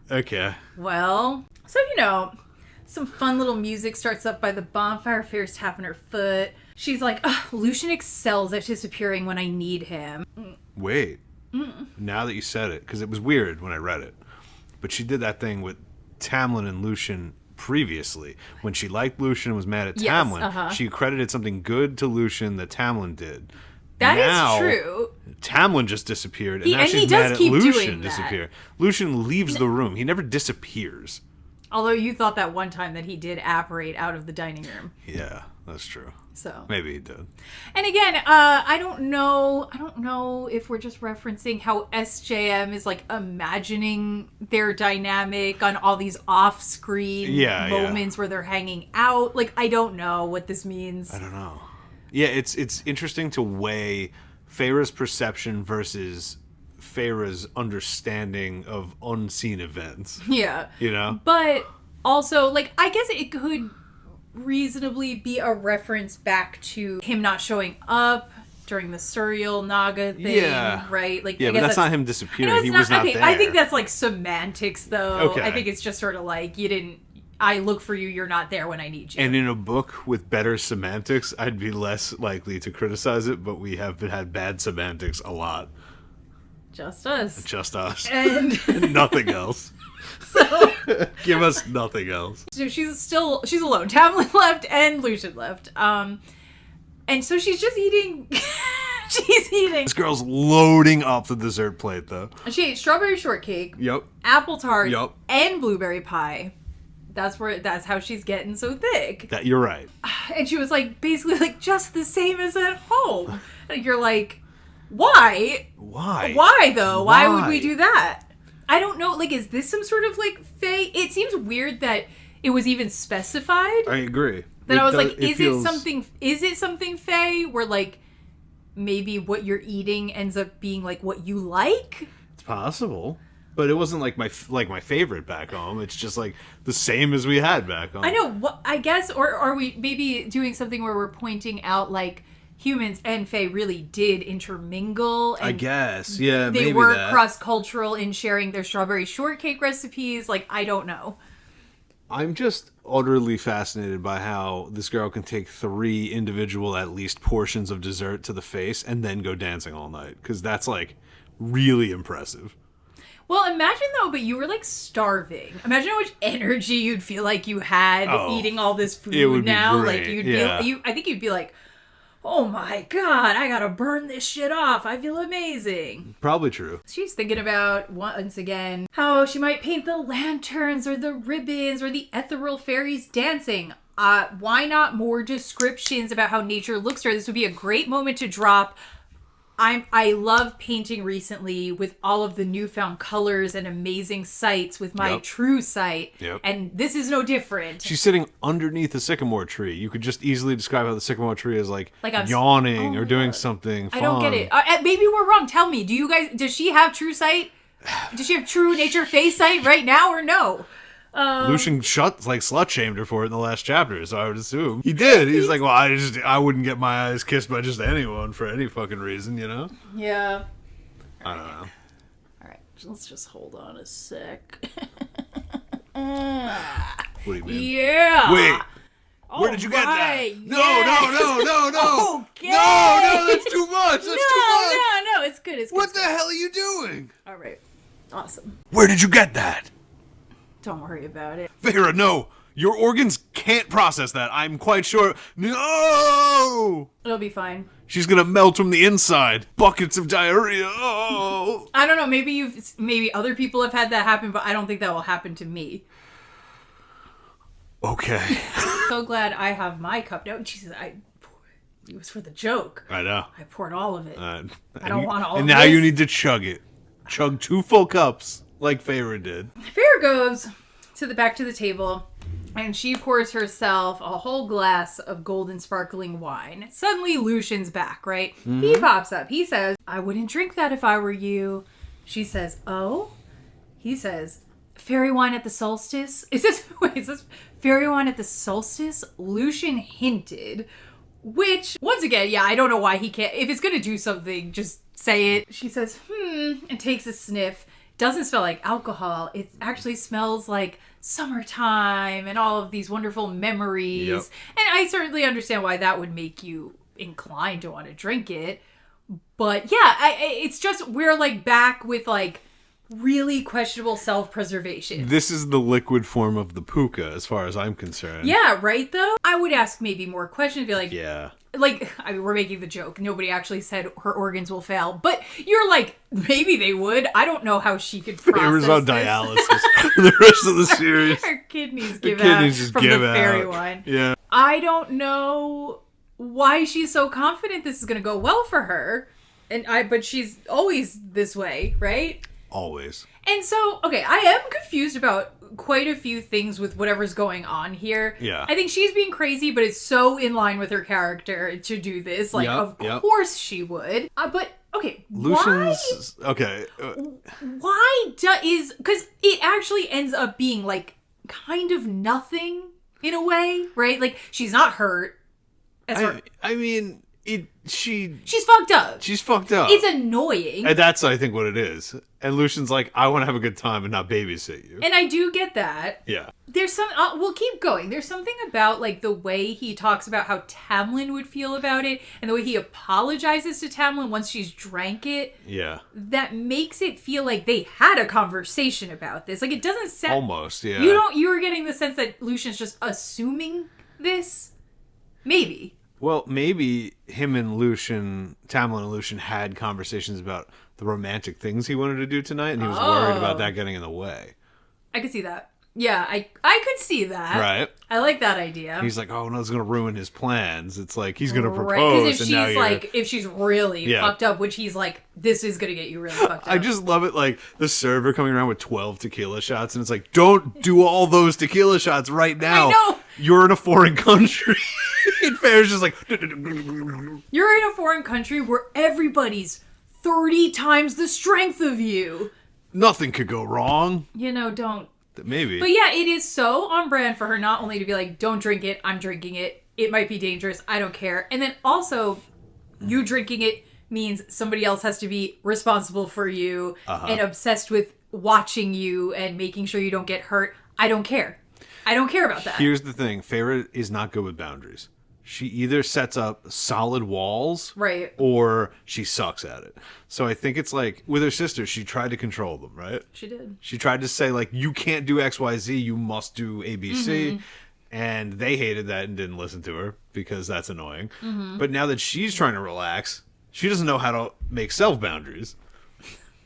Okay. Well, so some fun little music starts up by the bonfire. Fairy's tapping her foot. She's like, Lucien excels at disappearing when I need him. Wait. Now that you said it, because it was weird when I read it, but she did that thing with Tamlin and Lucien previously. When she liked Lucien and was mad at Tamlin, she credited something good to Lucien that Tamlin did. That is true. Tamlin just disappeared, and now she's mad at Lucien disappeared. Lucien leaves the room. He never disappears. Although you thought that one time that he did apparate out of the dining room. Yeah, that's true. So maybe he did. And again, I don't know if we're just referencing how SJM is like imagining their dynamic on all these off-screen moments where they're hanging out. Like, I don't know what this means. I don't know. Yeah, it's interesting to weigh Feyre's perception versus Feyre's understanding of unseen events. Yeah. But also, like, I guess it could reasonably be a reference back to him not showing up during the Surreal Naga thing, right? Like, yeah, but that's not him disappearing. He was not there. I think that's like semantics, though. Okay. I think it's just sort of like, I look for you, you're not there when I need you. And in a book with better semantics, I'd be less likely to criticize it, but we have had bad semantics a lot. Just us. Just us. And nothing else. So give us nothing else. So she's alone. Tamlin left and Lucien left. And so she's just eating. She's eating. This girl's loading up the dessert plate, though. She ate strawberry shortcake. Yep. Apple tart. Yep. And blueberry pie. That's how she's getting so thick. You're right. And she was like, basically like, just the same as at home. And you're like, why? Why though? Why would we do that? I don't know. Like, is this some sort of like fae? It seems weird that it was even specified. I agree. Then I was like, is it something fae where like maybe what you're eating ends up being like what you like? It's possible. But it wasn't like my favorite back home. It's just like the same as we had back home. I know. I guess, or are we maybe doing something where we're pointing out like humans and fae really did intermingle? And I guess, yeah. They were cross-cultural in sharing their strawberry shortcake recipes. Like, I don't know. I'm just utterly fascinated by how this girl can take 3 individual, at least, portions of dessert to the face and then go dancing all night. Because that's like really impressive. Well, imagine though, but you were like starving. Imagine how much energy you'd feel like you had eating all this food. It would now. be great. Like you'd be, I think you'd be like, oh my god, I gotta burn this shit off. I feel amazing. Probably true. She's thinking about, once again, how she might paint the lanterns or the ribbons or the ethereal fairies dancing. Why not more descriptions about how nature looks to her? This would be a great moment to drop. I love painting recently with all of the newfound colors and amazing sights with my true sight. Yep. And this is no different. She's sitting underneath a sycamore tree. You could just easily describe how the sycamore tree is like I'm yawning or doing something fun. I don't get it. Maybe we're wrong. Tell me, does she have true sight? Does she have true nature face sight right now or no? Lucien slut shamed her for it in the last chapter, so I would assume he did. He's like, well, I wouldn't get my eyes kissed by just anyone for any fucking reason, you know? Yeah. I don't know. All right, let's just hold on a sec. What do you mean? Yeah. Wait. Where did you get that? Yes. No. Okay. No, that's too much. That's too much. No, it's good. It's good. What the hell are you doing? All right. Awesome. Where did you get that? Don't worry about it. Feyre, no. Your organs can't process that. I'm quite sure. No! It'll be fine. She's gonna melt from the inside. Buckets of diarrhea. Oh! I don't know. Maybe other people have had that happen, but I don't think that will happen to me. Okay. So glad I have my cup. No, Jesus, it was for the joke. I know. I poured all of it. I don't want all of it. And now you need to chug it. Chug 2 full cups, like Feyre did. Feyre goes back to the table, and she pours herself a whole glass of golden sparkling wine. Suddenly, Lucien's back, right? Mm-hmm. He pops up. He says, I wouldn't drink that if I were you. She says, oh? He says, fairy wine at the solstice? Is this fairy wine at the solstice? Lucien hinted, which, once again, yeah, I don't know why he can't. If it's going to do something, just say it. She says, and takes a sniff. Doesn't smell like alcohol. It actually smells like summertime and all of these wonderful memories. Yep. And I certainly understand why that would make you inclined to want to drink it. But yeah, it's just, we're like back with like really questionable self-preservation. This is the liquid form of the puka, as far as I'm concerned. Yeah, right, though? I would ask maybe more questions. Be like, yeah. Like, I mean, we're making the joke. Nobody actually said her organs will fail. But you're like, maybe they would. I don't know how she could process It was on this. dialysis the rest of the series. Her kidneys give just from give the out. fairy wine. Yeah. I don't know why she's so confident this is going to go well for her. But she's always this way, right? Always. And so, okay, I am confused about quite a few things with whatever's going on here. Yeah. I think she's being crazy, but it's so in line with her character to do this. Like, of course she would. But, okay, Lucien's... Okay. Why is... Because it actually ends up being, like, kind of nothing in a way, right? Like, she's not hurt. I mean... She's fucked up. She's fucked up. It's annoying. And that's, I think, what it is. And Lucien's like, I want to have a good time and not babysit you. And I do get that. Yeah. There's some... we'll keep going. There's something about, like, the way he talks about how Tamlin would feel about it and the way he apologizes to Tamlin once she's drank it. Yeah. That makes it feel like they had a conversation about this. Like, it doesn't sound... Almost, yeah. You were getting the sense that Lucien's just assuming this? Maybe. Well, maybe him and Tamlin and Lucien had conversations about the romantic things he wanted to do tonight, and he was worried about that getting in the way. I could see that. Yeah, I could see that. Right. I like that idea. He's like, oh no, it's going to ruin his plans. It's like, he's going to propose. Because if she's really fucked up, which he's like, this is going to get you really fucked up. I just love it, like, the server coming around with 12 tequila shots, and it's like, don't do all those tequila shots right now. I know. You're in a foreign country. And Feyre's just like... You're in a foreign country where everybody's 30 times the strength of you. Nothing could go wrong. Don't... Maybe. But yeah, it is so on brand for her not only to be like, don't drink it, I'm drinking it. It might be dangerous, I don't care. And then also, you drinking it means somebody else has to be responsible for you and obsessed with watching you and making sure you don't get hurt. I don't care. I don't care about that. Here's the thing. Feyre is not good with boundaries. She either sets up solid walls, right, or she sucks at it. So I think it's like, with her sister, she tried to control them, right? She did. She tried to say, like, you can't do X, Y, Z, you must do A, B, C. And they hated that and didn't listen to her because that's annoying. But now that she's trying to relax, she doesn't know how to make self-boundaries.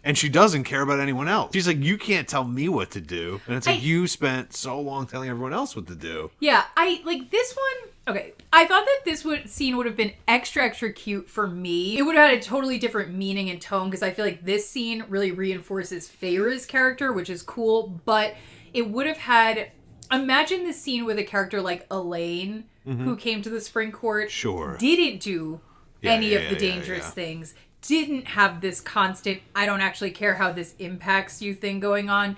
And she doesn't care about anyone else. She's like, you can't tell me what to do. And it's like, you spent so long telling everyone else what to do. Yeah, this one, okay, I thought that this scene would have been extra cute for me. It would have had a totally different meaning and tone, because I feel like this scene really reinforces Feyre's character, which is cool, but it would have had, imagine this scene with a character like Elaine, who came to the Spring Court, didn't do any of the dangerous things, didn't have this constant, I don't actually care how this impacts you thing going on,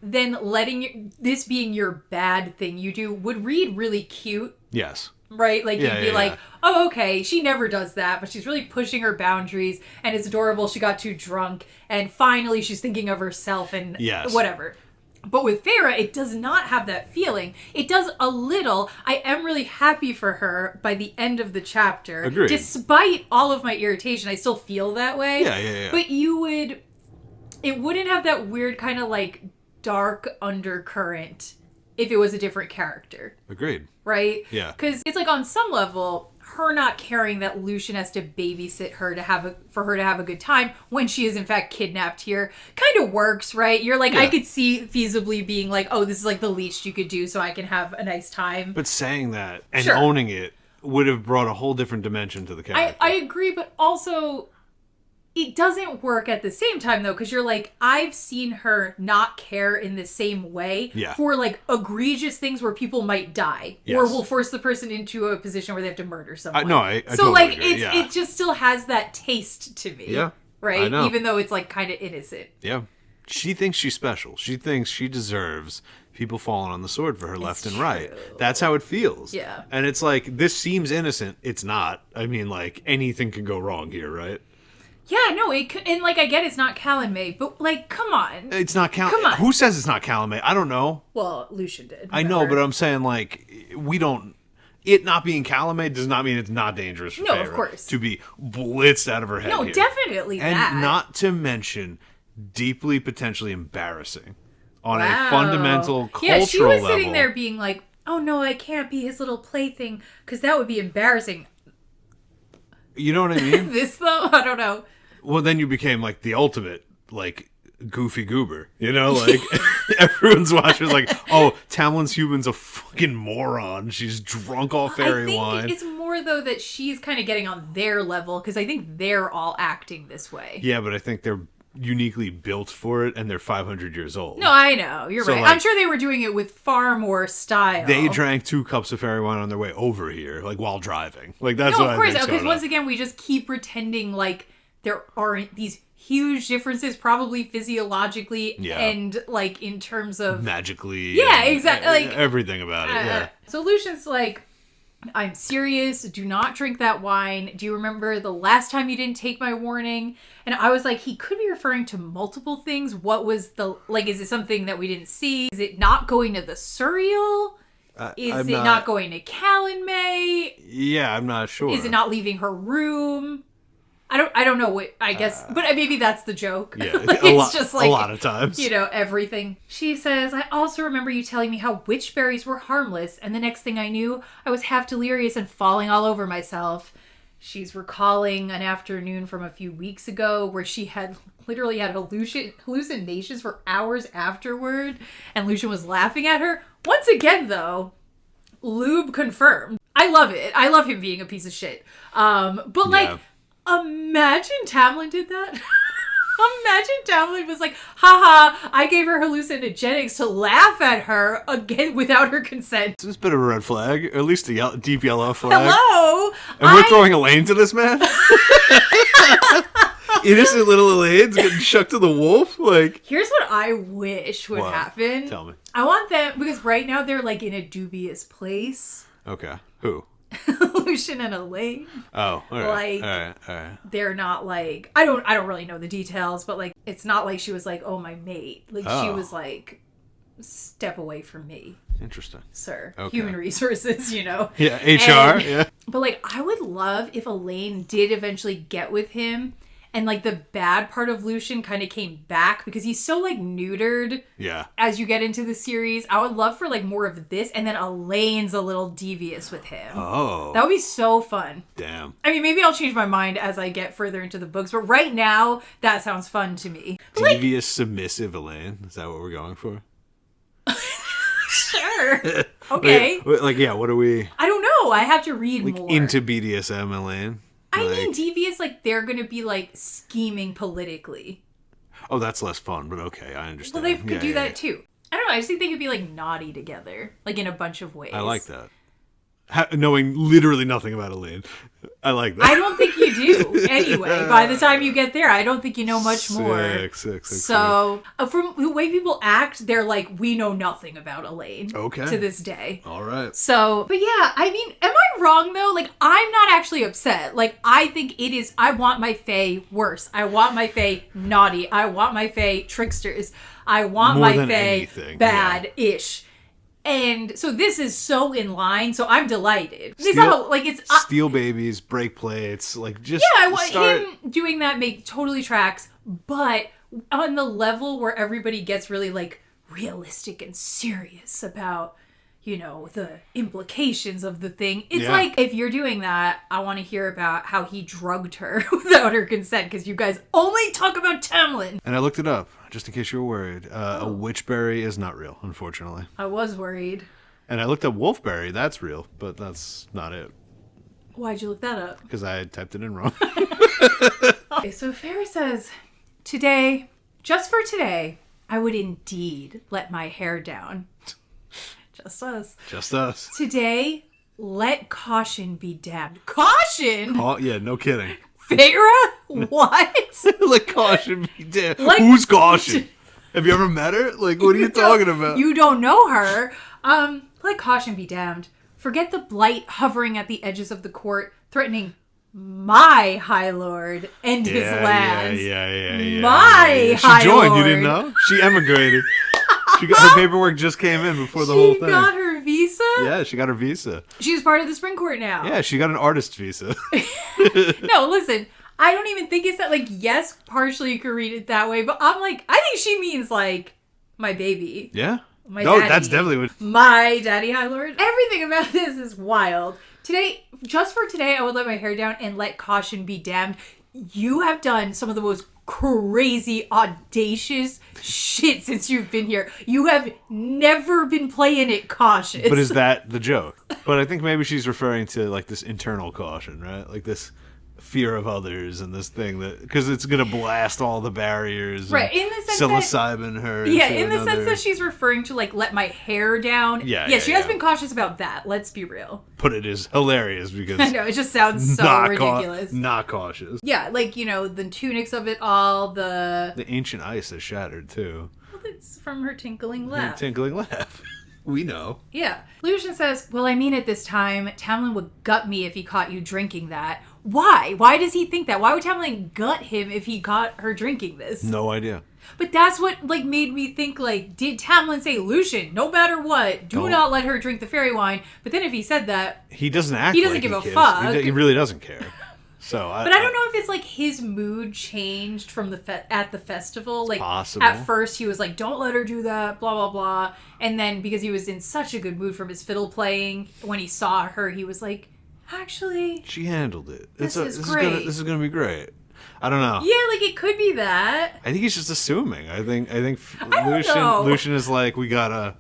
then letting this being your bad thing you do would read really cute. Yes. Right? Like, you'd be like, oh, okay, she never does that, but she's really pushing her boundaries, and it's adorable she got too drunk, and finally she's thinking of herself, and whatever. But with Feyre, it does not have that feeling. It does a little. I am really happy for her by the end of the chapter. Agreed. Despite all of my irritation, I still feel that way. Yeah. But it wouldn't have that weird kind of like dark undercurrent if it was a different character. Agreed. Right? Yeah. Because it's like on some level, her not caring that Lucien has to babysit her for her to have a good time when she is in fact kidnapped here kind of works, right? You're like, I could see feasibly being like, oh, this is like the least you could do so I can have a nice time. But saying that and owning it would have brought a whole different dimension to the character. I agree, but also it doesn't work at the same time, though, because you're like, I've seen her not care in the same way for, like, egregious things where people might die. Or will force the person into a position where they have to murder someone. I so, totally like, agree. it just still has that taste to me. Yeah. Right? I know. Even though it's, like, kind of innocent. Yeah. She thinks she's special. She thinks she deserves people falling on the sword for her left and right. That's how it feels. Yeah. And it's like, this seems innocent. It's not. I mean, like, anything can go wrong here, right? Yeah, no, and like I get it's not Callan May, but like, come on. It's not Callan. Come on. Who says it's not Callan May? I don't know. Well, Lucien did. I know, but I'm saying like we don't. It not being Callan May does not mean it's not dangerous for Feyre of course. to be blitzed out of her head. No, here. definitely and that. And not to mention deeply potentially embarrassing on a fundamental cultural level. Yeah, she was sitting there being like, "Oh no, I can't be his little plaything because that would be embarrassing." You know what I mean? This though, I don't know. Well, then you became like the ultimate, like, goofy goober. You know, like, everyone's watching, like, oh, Tamlin's human's a fucking moron. She's drunk all fairy wine. I think it's more, though, that she's kind of getting on their level, because I think they're all acting this way. Yeah, but I think they're uniquely built for it, and they're 500 years old. No, I know. You're right. Like, I'm sure they were doing it with far more style. They drank 2 cups of fairy wine on their way over here, like, while driving. Like, that's what I think. No, of course, because once again, we just keep pretending like there aren't these huge differences, probably physiologically and like in terms of magically. Yeah, exactly. Like everything about it. Yeah. So Lucien's like, I'm serious. Do not drink that wine. Do you remember the last time you didn't take my warning? And I was like, he could be referring to multiple things. What was the like? Is it something that we didn't see? Is it not going to the Surreal? Is it not going to Callan May? Yeah, I'm not sure. Is it not leaving her room? I don't know what, I guess, but maybe that's the joke. Yeah, like, it's just like, a lot of times. You know, everything. She says, I also remember you telling me how witch berries were harmless, and the next thing I knew, I was half delirious and falling all over myself. She's recalling an afternoon from a few weeks ago where she had literally had hallucinations for hours afterward, and Lucien was laughing at her. Once again, though, Lube confirmed. I love it. I love him being a piece of shit. But like, imagine Tamlin did that. Imagine Tamlin was like, haha, I gave her hallucinogenics to laugh at her again without her consent. This is a bit of a red flag, or at least a deep yellow flag. Hello? And we're throwing Elaine to this man? Innocent little Elaine's getting shucked to the wolf? Like, here's what I wish would happen. Tell me. I want them, because right now they're like in a dubious place. Okay. Who? Lucien and Elaine. Oh, all right. Like, all right. They're not like, I don't really know the details, but like, it's not like she was like, oh, my mate. Like, she was like, step away from me. Interesting. Sir. Okay. Human resources, you know. Yeah, HR, yeah. But like, I would love if Elaine did eventually get with him, and like the bad part of Lucien kind of came back because he's so like neutered. Yeah. As you get into the series, I would love for like more of this, and then Elaine's a little devious with him. Oh. That would be so fun. Damn. I mean, maybe I'll change my mind as I get further into the books, but right now, that sounds fun to me. Devious, submissive Elaine. Is that what we're going for? Sure. Okay. Yeah, what are we... I don't know. I have to read more. Into BDSM, Elaine? I mean, devious, like, they're going to be, like, scheming politically. Oh, that's less fun, but okay, I understand. Well, they could do that, too. I don't know. I just think they could be, like, naughty together. Like, in a bunch of ways. I like that. Knowing literally nothing about Elaine. I like that. I don't think you do. Anyway, by the time you get there, I don't think you know much more. So, from the way people act, they're like, we know nothing about Elaine. Okay. To this day. All right. So, but yeah, I mean, am I wrong though? Like, I'm not actually upset. Like, I think it is, I want my Fae worse. I want my Fae naughty. I want my Fae tricksters. I want more my Fae bad-ish. Yeah. And so this is so in line, so I'm delighted. Steal babies, break plates, like just I want him doing that make totally tracks, but on the level where everybody gets really like realistic and serious about, you know, the implications of the thing. It's like, if you're doing that, I want to hear about how he drugged her without her consent, because you guys only talk about Tamlin. And I looked it up, just in case you were worried. A witchberry is not real, unfortunately. I was worried. And I looked up wolfberry, that's real, but that's not it. Why'd you look that up? Because I had typed it in wrong. Okay, so Faerie says, today, just for today, I would indeed let my hair down. Just us. Just us. Today, let caution be damned. Caution? Oh, yeah, no kidding. Feyre? What? Let caution be damned. Who's caution? Have you ever met her? Like, what are you talking about? You don't know her. Let caution be damned. Forget the blight hovering at the edges of the court, threatening my High Lord and his lands. Yeah. My High Lord. She joined, you didn't know? She emigrated. Her paperwork just came in before the whole thing. She got her visa? Yeah, she got her visa. She's part of the Spring Court now. Yeah, she got an artist visa. No, listen, I don't even think it's that, like, yes, partially you could read it that way, but I'm like, I think she means, like, my baby. Yeah? My daddy. That's definitely what... My daddy, High Lord. Everything about this is wild. Today, just for today, I would let my hair down and let caution be damned. You have done some of the most crazy, audacious shit since you've been here. You have never been playing it cautious. But is that the joke? But I think maybe she's referring to like this internal caution, right? Like this fear of others and this thing that, because it's gonna blast all the barriers, right? In the sense psilocybin her, in the sense that she's referring to like let my hair down. She has been cautious about that. Let's be real. But it is hilarious because I know it just sounds so ridiculous. Not cautious. Yeah, like, you know, the tunics of it all, the ancient ice is shattered too. Well, it's from her tinkling laugh. Tinkling laugh. We know. Yeah. Lucien says, well, I mean, at this time, Tamlin would gut me if he caught you drinking that. Why? Why does he think that? Why would Tamlin gut him if he caught her drinking this? No idea. But that's what, like, made me think, like, did Tamlin say, Lucien, no matter what, do not let her drink the fairy wine? But then if he said that... He doesn't act He doesn't give a fuck. He really doesn't care. So but I don't know if it's like his mood changed from at the festival. Like, possible. At first he was like, don't let her do that, blah, blah, blah. And then because he was in such a good mood from his fiddle playing, when he saw her, he was like, actually... She handled it. This is great. This is going to be great. I don't know. Yeah, like it could be that. I think he's just assuming. I think know. Lucien is like, we gotta...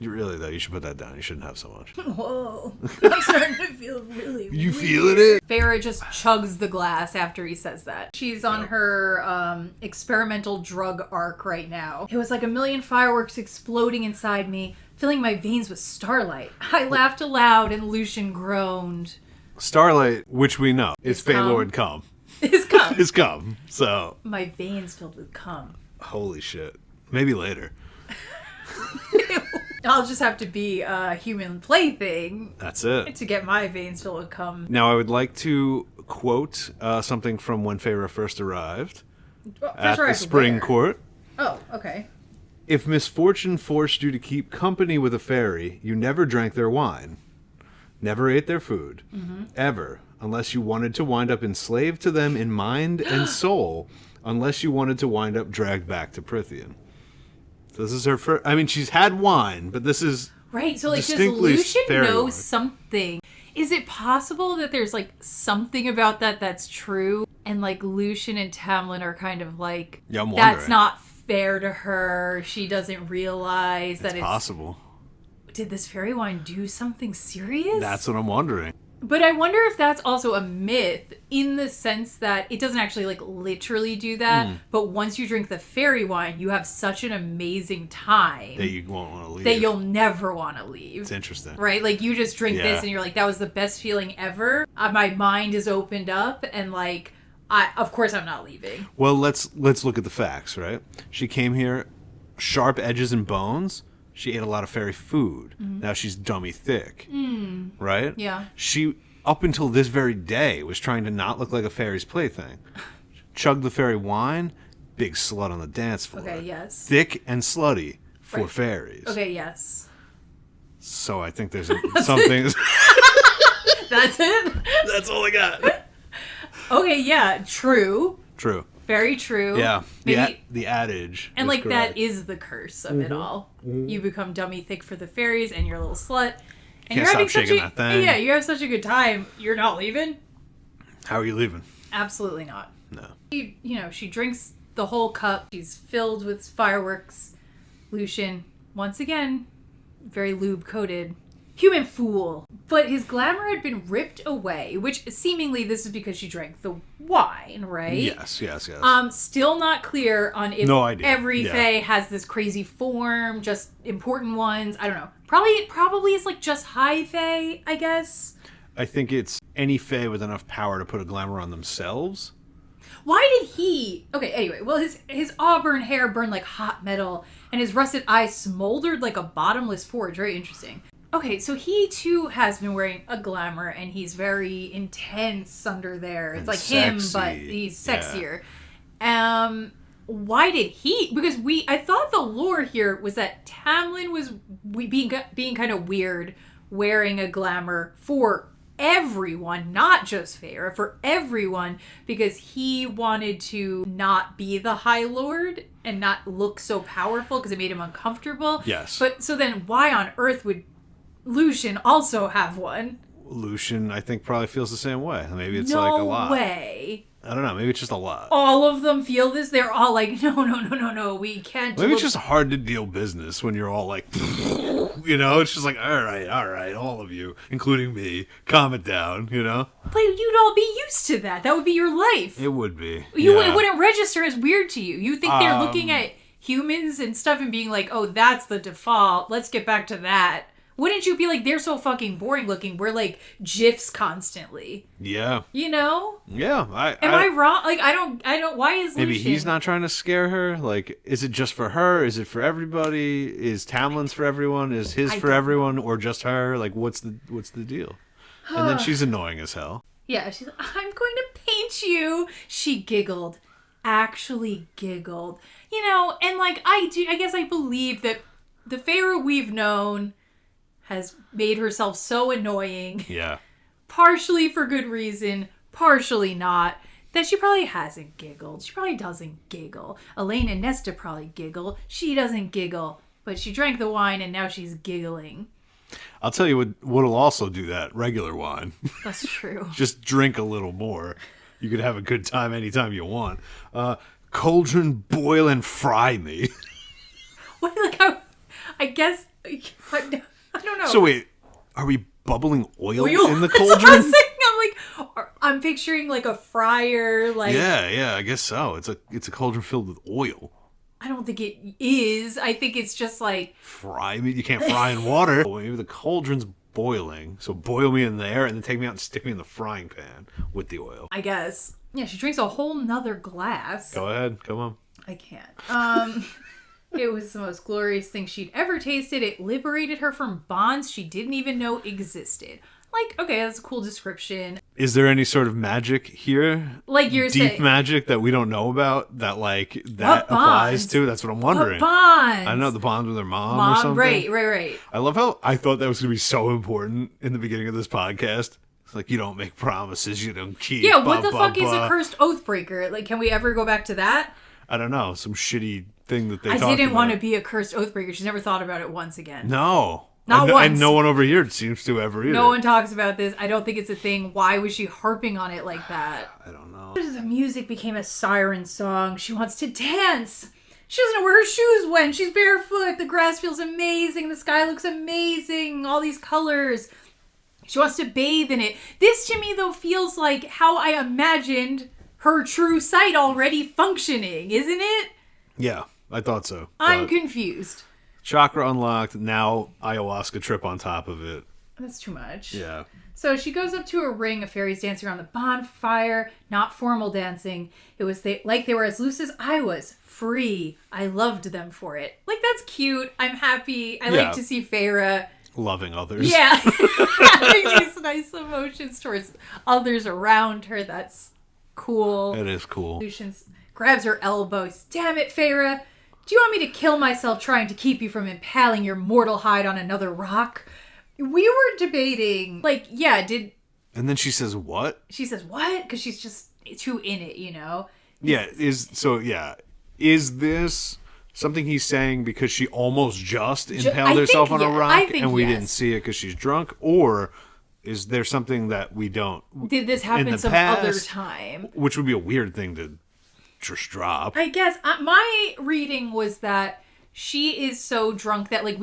Really, though, you should put that down. You shouldn't have so much. Whoa. I'm starting to feel really weird. You feeling it? Feyre just chugs the glass after he says that. She's on her experimental drug arc right now. It was like a million fireworks exploding inside me, filling my veins with starlight. I laughed aloud and Lucien groaned. Starlight, which we know, is Feylord cum. Is cum. Is cum. So. My veins filled with cum. Holy shit. Maybe later. I'll just have to be a human plaything. That's it. To get my veins filled with cum. Now, I would like to quote something from when Feyre first arrived at the Spring Court. Oh, okay. If misfortune forced you to keep company with a fairy, you never drank their wine, never ate their food, ever, unless you wanted to wind up enslaved to them in mind and soul, unless you wanted to wind up dragged back to Prythian. So this is her first... I mean, she's had wine, but this is... Right, so like, does Lucien know something? Is it possible that there's like something about that that's true? And like Lucien and Tamlin are kind of like, that's not fair to her. She doesn't realize that it's possible. Did this fairy wine do something serious? That's what I'm wondering. But I wonder if that's also a myth in the sense that it doesn't actually like literally do that. But once you drink the fairy wine, you have such an amazing time that you won't want to leave. That you'll never want to leave. It's interesting. Right? Like you just drink this and you're like, that was the best feeling ever. My mind is opened up and like, of course I'm not leaving. Well, let's look at the facts, right? She came here, sharp edges and bones. She ate a lot of fairy food. Now she's dummy thick. Right? Yeah. She, up until this very day, was trying to not look like a fairy's plaything. Chugged the fairy wine, big slut on the dance floor. Okay, yes. Thick and slutty for fairies. Okay, yes. So I think there's something... That's it? That's all I got. Okay, yeah, true. True. Very true. Yeah, Maybe, the adage. And like correct. that is the curse of it all. You become dummy thick for the fairies, and you're a little slut. And Can't stop shaking that thing. Yeah, you have such a good time. You're not leaving. How are you leaving? Absolutely not. No. She drinks the whole cup. She's filled with fireworks. Lucien, once again, very lube coated. Human fool. But his glamour had been ripped away, which seemingly this is because she drank the wine, right? Yes. Still not clear on if every fae has this crazy form, just important ones. I don't know. Probably it's like just high fae, I guess. I think it's any fae with enough power to put a glamour on themselves. Why did he... Okay, anyway. Well, his auburn hair burned like hot metal, and his rusted eyes smoldered like a bottomless forge. Very interesting. Okay, so he too has been wearing a glamour, and he's very intense under there. It's like sexy. Him, but he's sexier. Yeah. Why did he? Because I thought the lore here was that Tamlin was being kind of weird, wearing a glamour for everyone, not just Feyre, for everyone, because he wanted to not be the High Lord and not look so powerful because it made him uncomfortable. Yes. But so then, why on earth would Lucien also have one? Lucien, I think, probably feels the same way. Maybe it's like a lot. No way. I don't know. Maybe it's just a lot. All of them feel this? They're all like, no, we can't do Maybe it's just hard to deal business when you're all like, it's just like, all right, all of you, including me, calm it down, But you'd all be used to that. That would be your life. It would be. It wouldn't register as weird to you. You think they're looking at humans and stuff and being like, oh, that's the default. Let's get back to that. Wouldn't you be like, they're so fucking boring looking. We're like GIFs constantly. Yeah. Yeah. Am I wrong? Like, I don't, why is maybe Lucien... he's not trying to scare her? Like, is it just for her? Is it for everybody? Is Tamlin's for everyone? Is his for everyone? Or just her? Like, what's the deal? And then she's annoying as hell. Yeah, she's like, I'm going to paint you. She giggled. Actually giggled. And like, I guess I believe that the Feyre we've known has made herself so annoying. Yeah. Partially for good reason, partially not. That she probably hasn't giggled. She probably doesn't giggle. Elaine and Nesta probably giggle. She doesn't giggle. But she drank the wine and now she's giggling. I'll tell you what'll also do that. Regular wine. That's true. Just drink a little more. You could have a good time anytime you want. Cauldron, boil, and fry me. What? Like, I guess... I don't know. So wait, are we bubbling oil in the That's cauldron? what I was saying. I'm picturing like a fryer. Like yeah, I guess so. It's a cauldron filled with oil. I don't think it is. I think it's just like fry me. You can't fry in water. Well, maybe the cauldron's boiling, so boil me in there and then take me out and stick me in the frying pan with the oil. I guess. Yeah, she drinks a whole nother glass. Go ahead, come on. I can't. It was the most glorious thing she'd ever tasted. It liberated her from bonds she didn't even know existed. Like, okay, that's a cool description. Is there any sort of magic here? Like you're saying. Deep magic that we don't know about that applies to? That's what I'm wondering. What bonds? I don't know, the bonds with her mom or something. Right. I love how I thought that was going to be so important in the beginning of this podcast. It's like, you don't make promises you don't keep. Yeah, what the fuck is a cursed oathbreaker? Like, can we ever go back to that? I don't know. Some shitty thing that they I didn't want to be a cursed oathbreaker. She's never thought about it once again. No. Not once. And no one over here seems to ever either. No one talks about this. I don't think it's a thing. Why was she harping on it like that? I don't know. The music became a siren song. She wants to dance. She doesn't know where her shoes went. She's barefoot. The grass feels amazing. The sky looks amazing. All these colors. She wants to bathe in it. This to me, though, feels like how I imagined her true sight already functioning, isn't it? Yeah, I thought so. I'm confused. Chakra unlocked, now ayahuasca trip on top of it. That's too much. Yeah. So she goes up to a ring of fairies dancing around the bonfire, not formal dancing. It was like they were as loose as I was, free. I loved them for it. Like, that's cute. I'm happy. I like to see Feyre loving others. Yeah. Having these nice emotions towards others around her. That's cool. It is cool. Lucien grabs her elbows. Damn it, Feyre. Do you want me to kill myself trying to keep you from impaling your mortal hide on another rock? We were debating, like, yeah, And then she says, what? She says, what? Because she's just too in it, you know? Yeah, is this something he's saying because she almost just impaled herself on a rock and we didn't see it because she's drunk? Or is there something that we don't... Did this happen some other time? Which would be a weird thing to just drop. I guess my reading was that she is so drunk that, like,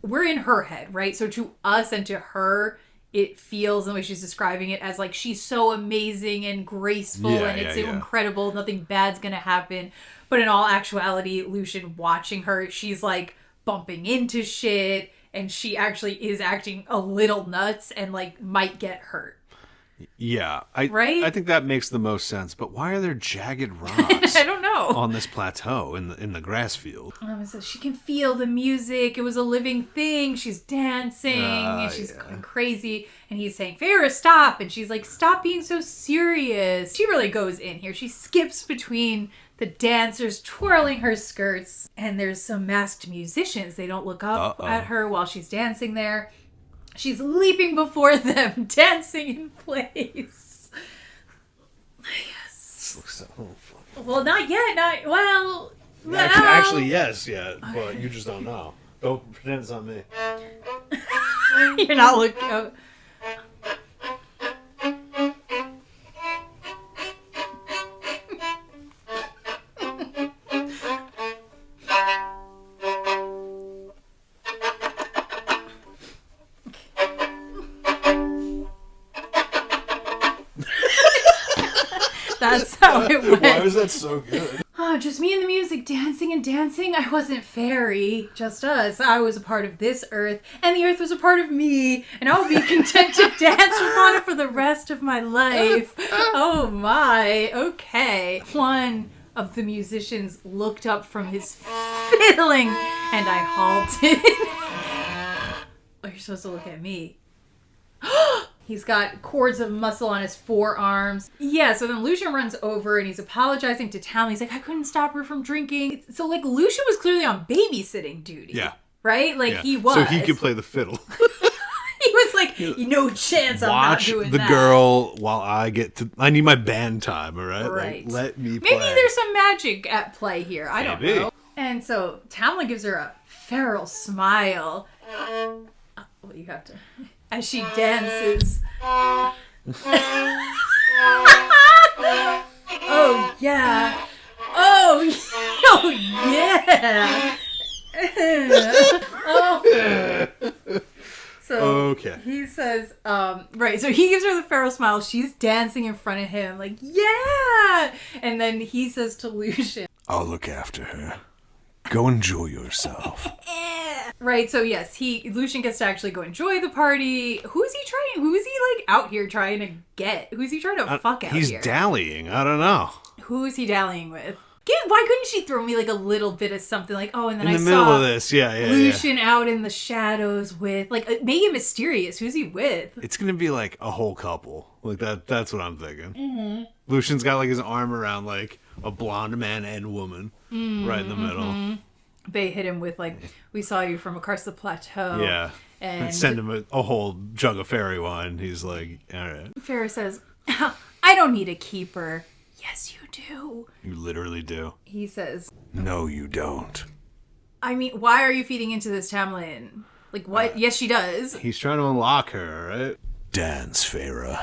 we're in her head, right? So to us and to her, it feels, the way she's describing it, as like she's so amazing and graceful and it's incredible. Nothing bad's gonna happen. But in all actuality, Lucien watching her, she's like bumping into shit and she actually is acting a little nuts and like might get hurt. Yeah, I think that makes the most sense. But why are there jagged rocks? I don't know. On this plateau in the grass field. It says she can feel the music. It was a living thing. She's dancing and she's going crazy. And he's saying, Feyre, stop. And she's like, stop being so serious. She really goes in here. She skips between the dancers, twirling her skirts. And there's some masked musicians. They don't look up at her while she's dancing there. She's leaping before them, dancing in place. Yes. Well, not yet. Actually, yes, yeah. But you just don't know. Don't pretend it's on me. You're not looking. That's how it went. Why was that so good? Just me and the music, dancing and dancing. I wasn't fairy, just us. I was a part of this earth, and the earth was a part of me, and I'll be content to dance upon it for the rest of my life. Oh my, okay. One of the musicians looked up from his fiddling, and I halted. Oh, you're supposed to look at me. He's got cords of muscle on his forearms. Yeah, so then Lucien runs over and he's apologizing to Tamlin. He's like, I couldn't stop her from drinking. So, like, Lucien was clearly on babysitting duty. Yeah. Right? Like, he was. So he could play the fiddle. He was like, no chance I'm not doing that. Watch the girl while I need my band time, all right? Right. Like, let me play. Maybe there's some magic at play here. I don't know. And so Tamlin gives her a feral smile. Well, you have to... As she dances. Oh, yeah. Oh, yeah. Oh. So okay. He says, right, so he gives her the feral smile. She's dancing in front of him, like, yeah. And then he says to Lucien, I'll look after her. Go enjoy yourself. Right, so yes, Lucien gets to actually go enjoy the party. Who is he like out here trying to get? Who's he trying to fuck out here? He's dallying. I don't know. Who is he dallying with? Why couldn't she throw me like a little bit of something like, oh, and then in the middle of this, Lucien out in the shadows with, like, make it mysterious. Who's he with? It's gonna be like a whole couple. Like that's what I'm thinking. Mm-hmm. Lucien's got like his arm around like a blonde man and woman right in the middle. They hit him with like, we saw you from across the plateau. Yeah. And send him a whole jug of fairy wine. He's like, all right. Feyre says, I don't need a keeper. Yes, you do. You literally do. He says, no, you don't. I mean, why are you feeding into this, Tamlin? Like, what? Yes, she does. He's trying to unlock her, right? Dance, Feyre.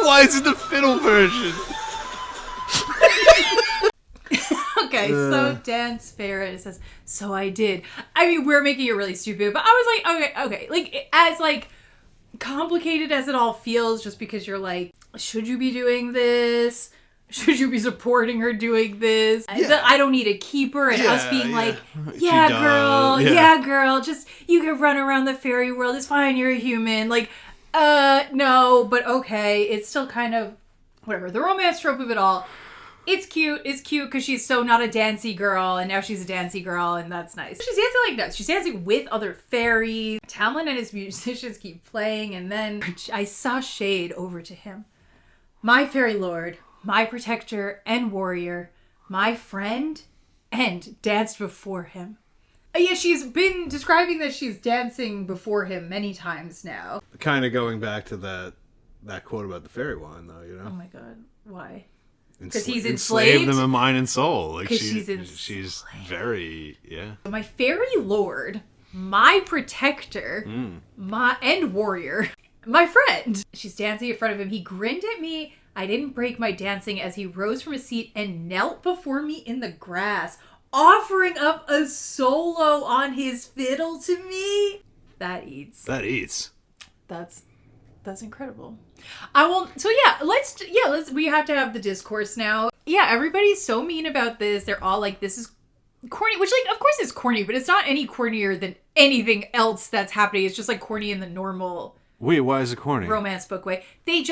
Why is it the fiddle version? Okay, so dance, Feyre, and it says, so I did. I mean, we're making it really stupid, but I was like, okay. Like, as, like, complicated as it all feels, just because you're like, should you be doing this? Should you be supporting her doing this? Yeah. I don't need a keeper, and us being like, yeah, girl, just, you can run around the fairy world, it's fine, you're a human. Like, no, but okay, it's still kind of, whatever, the romance trope of it all. It's cute because she's so not a dancey girl, and now she's a dancey girl, and that's nice. She's dancing like nuts. She's dancing with other fairies. Tamlin and his musicians keep playing, and then I saw shade over to him. My fairy lord, my protector and warrior, my friend, and danced before him. Yeah, she's been describing that she's dancing before him many times now. Kind of going back to that quote about the fairy wine, though, you know? Oh my god, why? Because he's enslaved them in mind and soul. Like she's very, yeah. My fairy lord, my protector, and warrior, my friend. She's dancing in front of him. He grinned at me. I didn't break my dancing as he rose from his seat and knelt before me in the grass, offering up a solo on his fiddle to me. That eats. That's incredible. I won't. So yeah, let's. We have to have the discourse now. Yeah, everybody's so mean about this. They're all like, "This is corny," which, like, of course it's corny, but it's not any cornier than anything else that's happening. It's just like corny in the normal. Wait, why is it corny? Romance book way. They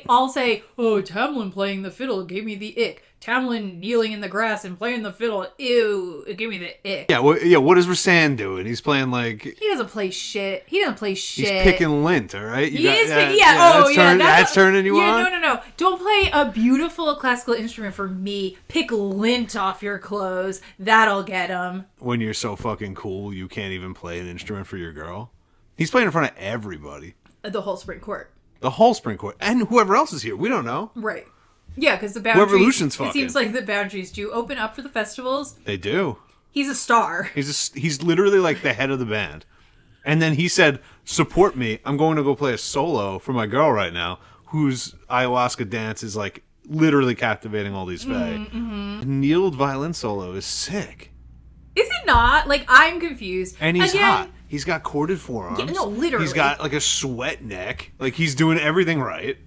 all say, "Oh, Tamlin playing the fiddle gave me the ick. Tamlin kneeling in the grass and playing the fiddle, ew, it gave me the ick." Yeah, what is Rhysand doing? He's playing like... He doesn't play shit. He's picking lint, all right? That's turning you on? No. Don't play a beautiful classical instrument for me. Pick lint off your clothes. That'll get him. When you're so fucking cool, you can't even play an instrument for your girl. He's playing in front of everybody. The whole spring court. And whoever else is here. We don't know. Right. Yeah, because the boundaries... Whoever Lucian's fucking. It seems like the boundaries do open up for the festivals. They do. He's a star. He's literally like the head of the band. And then he said, support me. I'm going to go play a solo for my girl right now, whose ayahuasca dance is like literally captivating all these fae. Mm-hmm. Kneeled violin solo is sick. Is it not? Like, I'm confused. And he's hot. He's got corded forearms. Yeah, no, literally. He's got like a sweat neck. Like, he's doing everything right.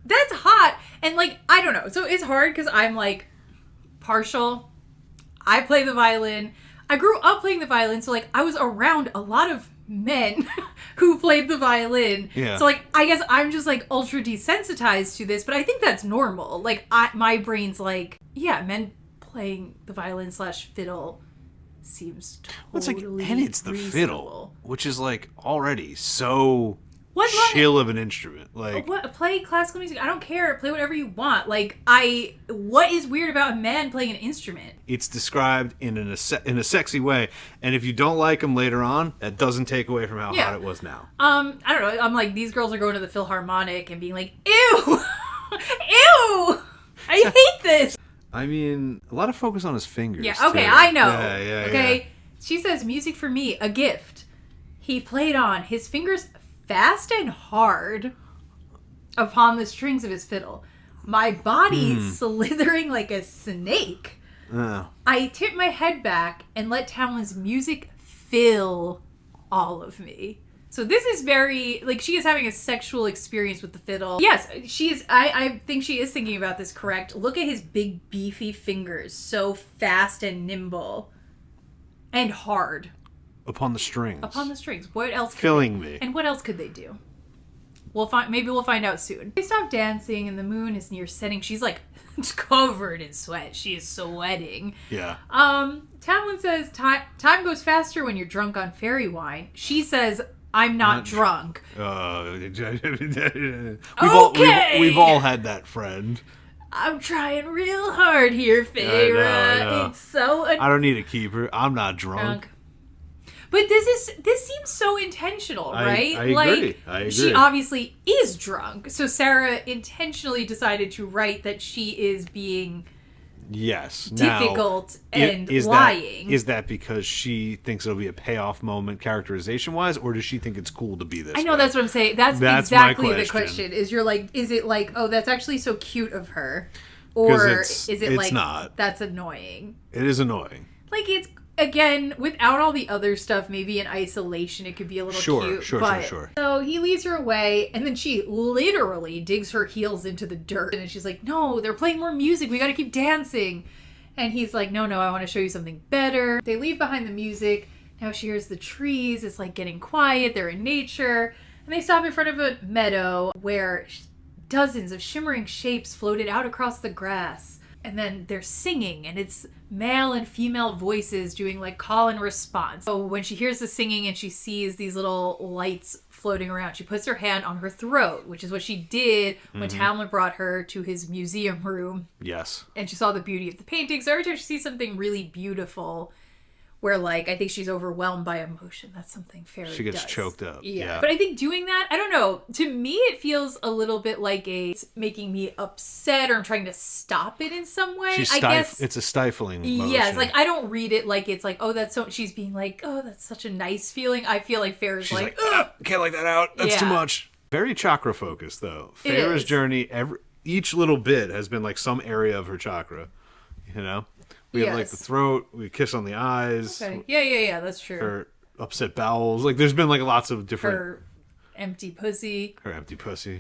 That's hot. And like, I don't know. So it's hard because I'm like partial. I play the violin. I grew up playing the violin. So like, I was around a lot of men who played the violin. Yeah. So like, I guess I'm just like ultra desensitized to this, but I think that's normal. Like, my brain's like, yeah, men playing the violin / fiddle seems totally and it's the reasonable. Fiddle, which is like already so chill of an instrument. Like, play classical music. I don't care. Play whatever you want. Like, what is weird about a man playing an instrument? It's described in a sexy way, and if you don't like him later on, that doesn't take away from how hot it was now. I don't know. I'm like, these girls are going to the Philharmonic and being like, ew, ew, I hate this. I mean, a lot of focus on his fingers. Yeah, okay, too. I know. Yeah, okay, yeah. She says, music for me, a gift. He played on his fingers fast and hard upon the strings of his fiddle. My body slithering like a snake. I tipped my head back and let Tamlin's music fill all of me. So this is very, like, she is having a sexual experience with the fiddle. Yes, she is. I think she is thinking about this correct. Look at his big, beefy fingers. So fast and nimble. And hard. Upon the strings. What else? Filling me. And what else could they do? Maybe we'll find out soon. They stop dancing and the moon is near setting. She's like covered in sweat. She is sweating. Yeah. Tamlin says, time goes faster when you're drunk on fairy wine. She says, I'm not drunk. We've Okay. all had that friend. I'm trying real hard here, Feyre. I know. It's so I don't need a keeper. I'm not drunk. But this seems so intentional, right? I agree. I agree. She obviously is drunk. So Sarah intentionally decided to write that she is being difficult and lying. Is that because she thinks it'll be a payoff moment characterization wise, or does she think it's cool to be this? I know, that's what I'm saying. That's exactly the question. Is is it like, oh, that's actually so cute of her? Or is it like, not. That's annoying? It is annoying. Like, it's, again, without all the other stuff, maybe in isolation, it could be a little cute. Sure. So he leads her away, and then she literally digs her heels into the dirt. And she's like, no, they're playing more music. We got to keep dancing. And he's like, no, I want to show you something better. They leave behind the music. Now she hears the trees. It's like getting quiet. They're in nature. And they stop in front of a meadow where dozens of shimmering shapes floated out across the grass. And then they're singing, and it's male and female voices doing like call and response. So when she hears the singing and she sees these little lights floating around, she puts her hand on her throat, which is what she did when Tamlin brought her to his museum room. Yes. And she saw the beauty of the painting. So every time she sees something really beautiful, where, like, I think she's overwhelmed by emotion. That's something Feyre does. She gets choked up. Yeah. But I think doing that, I don't know. To me, it feels a little bit like it's making me upset, or I'm trying to stop it in some way. I guess it's a stifling motion. Yes. Like, I don't read it like it's like, oh, that's so... She's being like, oh, that's such a nice feeling. I feel like Feyre's like, can't like that out. That's too much. Very chakra focused, though. Feyre's journey, each little bit has been like some area of her chakra, you know? We have like the throat, we kiss on the eyes. Okay. Yeah, that's true. Her upset bowels. Like, there's been like lots of different... Her empty pussy,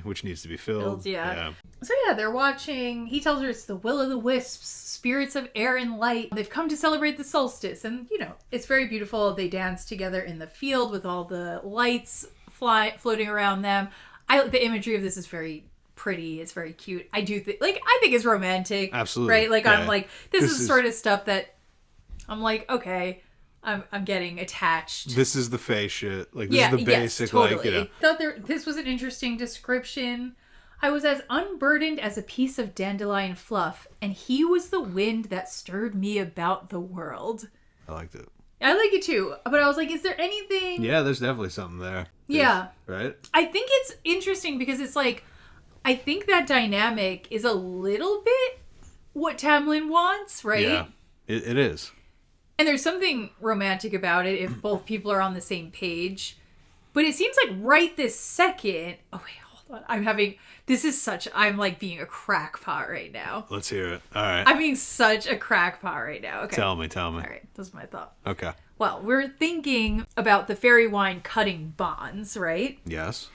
which needs to be filled. Yeah. So they're watching. He tells her it's the will o' the wisps, spirits of air and light. They've come to celebrate the solstice. And, it's very beautiful. They dance together in the field with all the lights floating around them. The imagery of this is very... pretty. It's very cute. I do think, I think it's romantic. Absolutely. Right? Like, yeah. I'm like, this is sort of stuff that I'm like, okay, I'm getting attached. This is the Fae shit. Like, this is the basic, totally. Thought this was an interesting description. I was as unburdened as a piece of dandelion fluff, and he was the wind that stirred me about the world. I liked it. I like it too. But I was like, is there anything? Yeah, there's definitely something there. Yeah. Right? I think it's interesting because it's like, I think that dynamic is a little bit what Tamlin wants, right? Yeah, it is. And there's something romantic about it if both people are on the same page. But it seems like right this second... Oh, wait, hold on. I'm like being a crackpot right now. Let's hear it. All right. I'm being such a crackpot right now. Okay. Tell me. All right, that's my thought. Okay. Well, we're thinking about the fairy wine cutting bonds, right? Yes.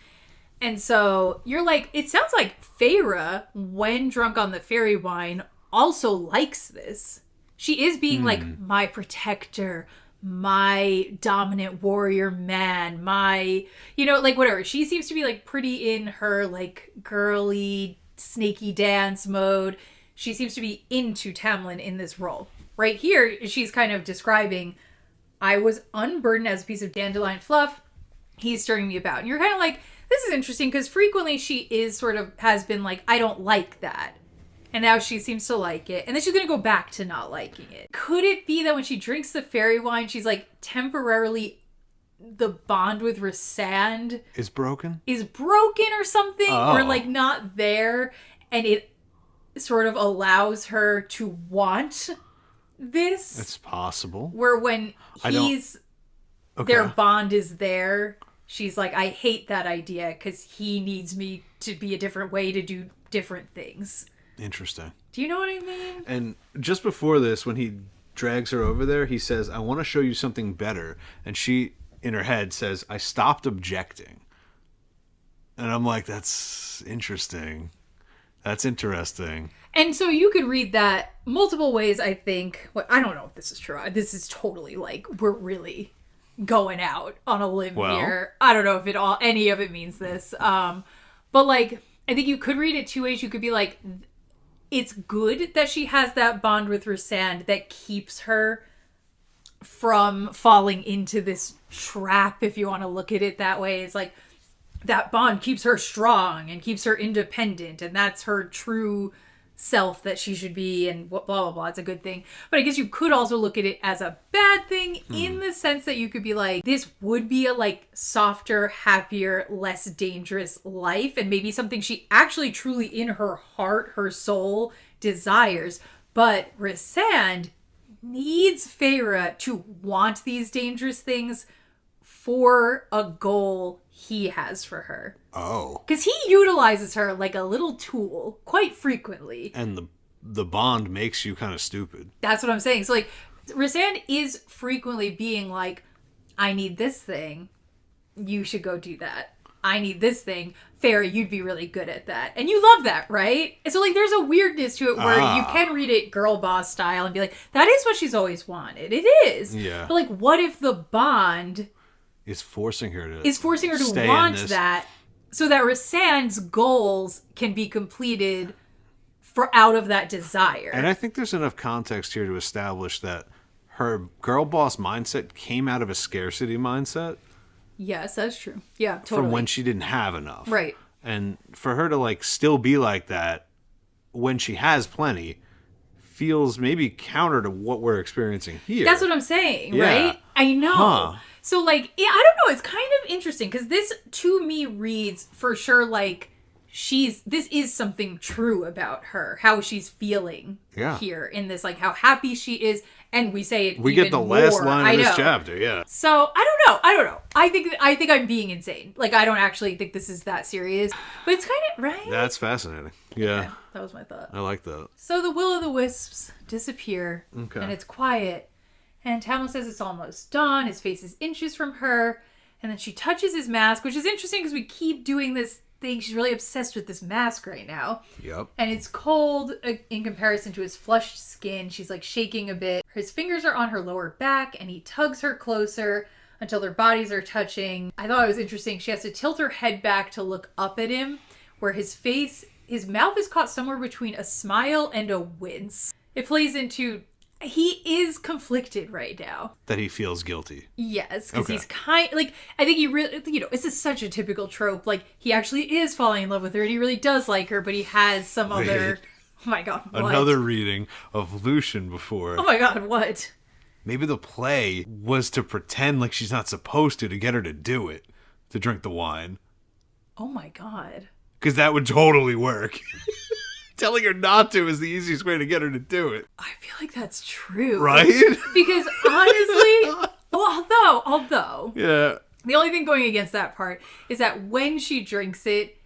And so you're like, it sounds like Feyre, when drunk on the fairy wine, also likes this. She is being like my protector, my dominant warrior man, my, whatever. She seems to be like pretty in her like girly, snaky dance mode. She seems to be into Tamlin in this role. Right here, she's kind of describing, I was unburdened as a piece of dandelion fluff. He's stirring me about. And you're kind of like, this is interesting because frequently she is has been like, I don't like that. And now she seems to like it. And then she's going to go back to not liking it. Could it be that when she drinks the fairy wine, she's like temporarily, the bond with Rhysand is broken or something? Oh. Or like not there. And it sort of allows her to want this. It's possible. Where when their bond is there... She's like, I hate that idea because he needs me to be a different way to do different things. Interesting. Do you know what I mean? And just before this, when he drags her over there, he says, I want to show you something better. And she, in her head, says, I stopped objecting. And I'm like, that's interesting. That's interesting. And so you could read that multiple ways, I think. Well, I don't know if this is true. This is totally like, we're really... going out on a limb here. I don't know if any of it means this. But like, I think you could read it two ways. You could be like, it's good that she has that bond with Rhysand that keeps her from falling into this trap, if you want to look at it that way. It's like, that bond keeps her strong and keeps her independent, and that's her true self that she should be and blah, blah, blah. It's a good thing. But I guess you could also look at it as a bad thing in the sense that you could be like, this would be a like softer, happier, less dangerous life. And maybe something she actually truly in her heart, her soul desires. But Rhysand needs Feyre to want these dangerous things for a goal he has for her. Oh. Because he utilizes her like a little tool quite frequently. And the bond makes you kind of stupid. That's what I'm saying. So like, Rhysand is frequently being like, I need this thing. You should go do that. I need this thing. Feyre, you'd be really good at that. And you love that, right? And so like, there's a weirdness to it where you can read it girl boss style and be like, that is what she's always wanted. It is. Yeah. But like, what if the bond is forcing her to want that so that Rhysand's goals can be completed out of that desire. And I think there's enough context here to establish that her girl boss mindset came out of a scarcity mindset. Yes, that's true. Yeah, totally. From when she didn't have enough. Right. And for her to like still be like that when she has plenty feels maybe counter to what we're experiencing here. That's what I'm saying, right? I know. Huh. So, like, yeah, I don't know. It's kind of interesting because this, to me, reads for sure like this is something true about her, how she's feeling here in this, like how happy she is. And we say it we even get the more. last line of this chapter, yeah. So, I don't know. I think I'm being insane. Like, I don't actually think this is that serious. But it's kind of, right? That's fascinating. Yeah. Okay, that was my thought. I like that. So the will-o'-the-wisps disappear. Okay. And it's quiet. And Tamlin says it's almost dawn. His face is inches from her. And then she touches his mask, which is interesting because we keep doing this thing. She's really obsessed with this mask right now. Yep. And it's cold in comparison to his flushed skin. She's like shaking a bit. His fingers are on her lower back and he tugs her closer until their bodies are touching. I thought it was interesting. She has to tilt her head back to look up at him, where his mouth is caught somewhere between a smile and a wince. It plays into he is conflicted right now. That he feels guilty. Yes, because he's I think he really, this is such a typical trope. Like, he actually is falling in love with her and he really does like her, but he has some other, oh my God, what? Another reading of Lucien before. Oh my God, what? Maybe the play was to pretend like she's not supposed to get her to do it, to drink the wine. Oh my God. Because that would totally work. Telling her not to is the easiest way to get her to do it. I feel like that's true. Right? Because honestly, although, yeah, the only thing going against that part is that when she drinks it,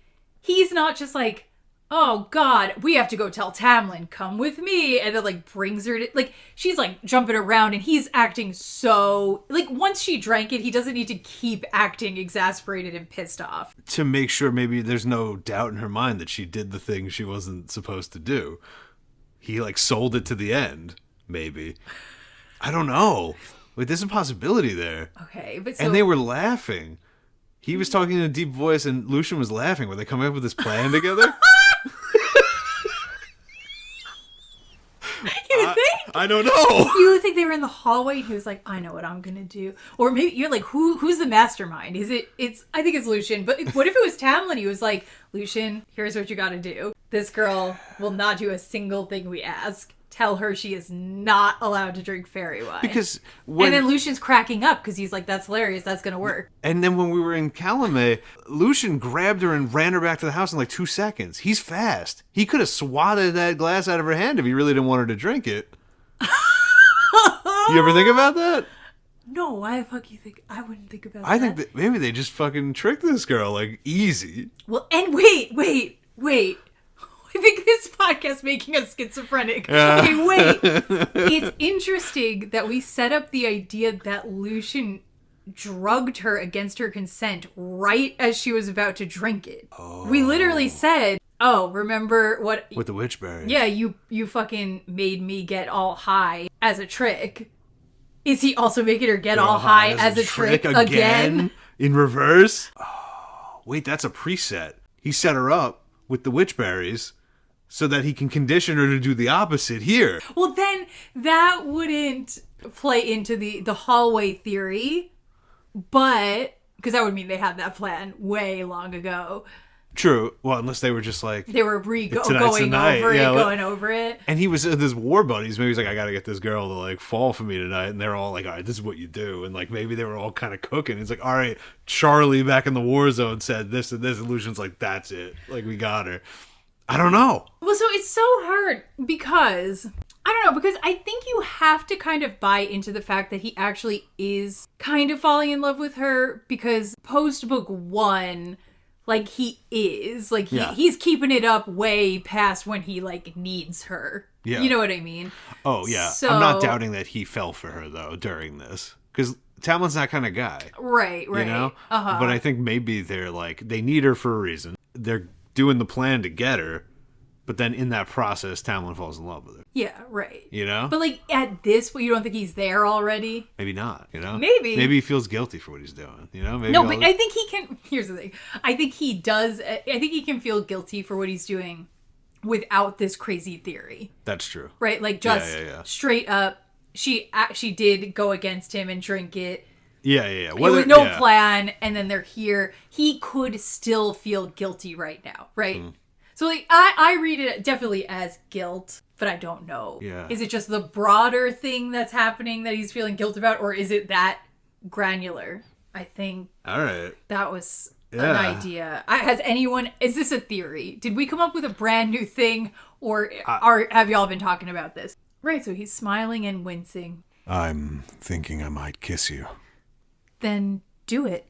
he's not just like, oh God, we have to go tell Tamlin, come with me. And then like brings her to, like, she's like jumping around and he's acting so, like, once she drank it, he doesn't need to keep acting exasperated and pissed off. To make sure maybe there's no doubt in her mind that she did the thing she wasn't supposed to do. He like sold it to the end, maybe. I don't know. Wait, there's a possibility there. Okay, but and they were laughing. He was talking in a deep voice and Lucien was laughing. Were they coming up with this plan together? You think? I don't know. You think they were in the hallway and he was like, I know what I'm gonna do. Or maybe you're like, who's the mastermind? I think it's Lucien, but what if it was Tamlin? He was like, Lucien, here's what you gotta do. This girl will not do a single thing we ask. Tell her she is not allowed to drink fairy wine. And then Lucien's cracking up because he's like, that's hilarious. That's going to work. And then when we were in Calumet, Lucien grabbed her and ran her back to the house in like 2 seconds. He's fast. He could have swatted that glass out of her hand if he really didn't want her to drink it. You ever think about that? No, why the fuck you think? I wouldn't think about that. I think that maybe they just fucking tricked this girl, like, easy. Well, and wait. I think this podcast making us schizophrenic. Okay, wait. It's interesting that we set up the idea that Lucien drugged her against her consent right as she was about to drink it. Oh. We literally said, oh, remember what... With the witch berries. Yeah, you fucking made me get all high as a trick. Is he also making her get all high as a trick again? In reverse? Oh, wait, that's a preset. He set her up with the witch berries so that he can condition her to do the opposite here. Well, then that wouldn't play into the hallway theory, but because that would mean they had that plan way long ago. True. Well, unless they were just like... They were going over it. And he was his war buddies. Maybe he's like, I gotta get this girl to like fall for me tonight. And they're all like, all right, this is what you do. And like maybe they were all kind of cooking. It's like, all right, Charlie back in the war zone said this and this. And Lucian's like, that's it. Like, we got her. I don't know. Well, so it's so hard because... I don't know, because I think you have to kind of buy into the fact that he actually is kind of falling in love with her, because post book 1, like, he is. Like, he's keeping it up way past when he, like, needs her. Yeah. You know what I mean? Oh, yeah. So, I'm not doubting that he fell for her, though, during this. Because Tamlin's that kind of guy. Right. You know? Uh-huh. But I think maybe they're, like, they need her for a reason. They're doing the plan to get her. But then in that process, Tamlin falls in love with her. Yeah, right. You know? But like at this point, you don't think he's there already? Maybe not, you know? Maybe he feels guilty for what he's doing, you know? Maybe no, but I think he can... Here's the thing. I think he does... I think he can feel guilty for what he's doing without this crazy theory. That's true. Right? Like just straight up, she did go against him and drink it. Yeah. With no plan, and then they're here. He could still feel guilty right now, right? Mm. So, like, I read it definitely as guilt, but I don't know. Yeah. Is it just the broader thing that's happening that he's feeling guilt about, or is it that granular? I think all right. That was an idea. Is this a theory? Did we come up with a brand new thing, or have y'all been talking about this? Right, so he's smiling and wincing. I'm thinking I might kiss you. Then do it.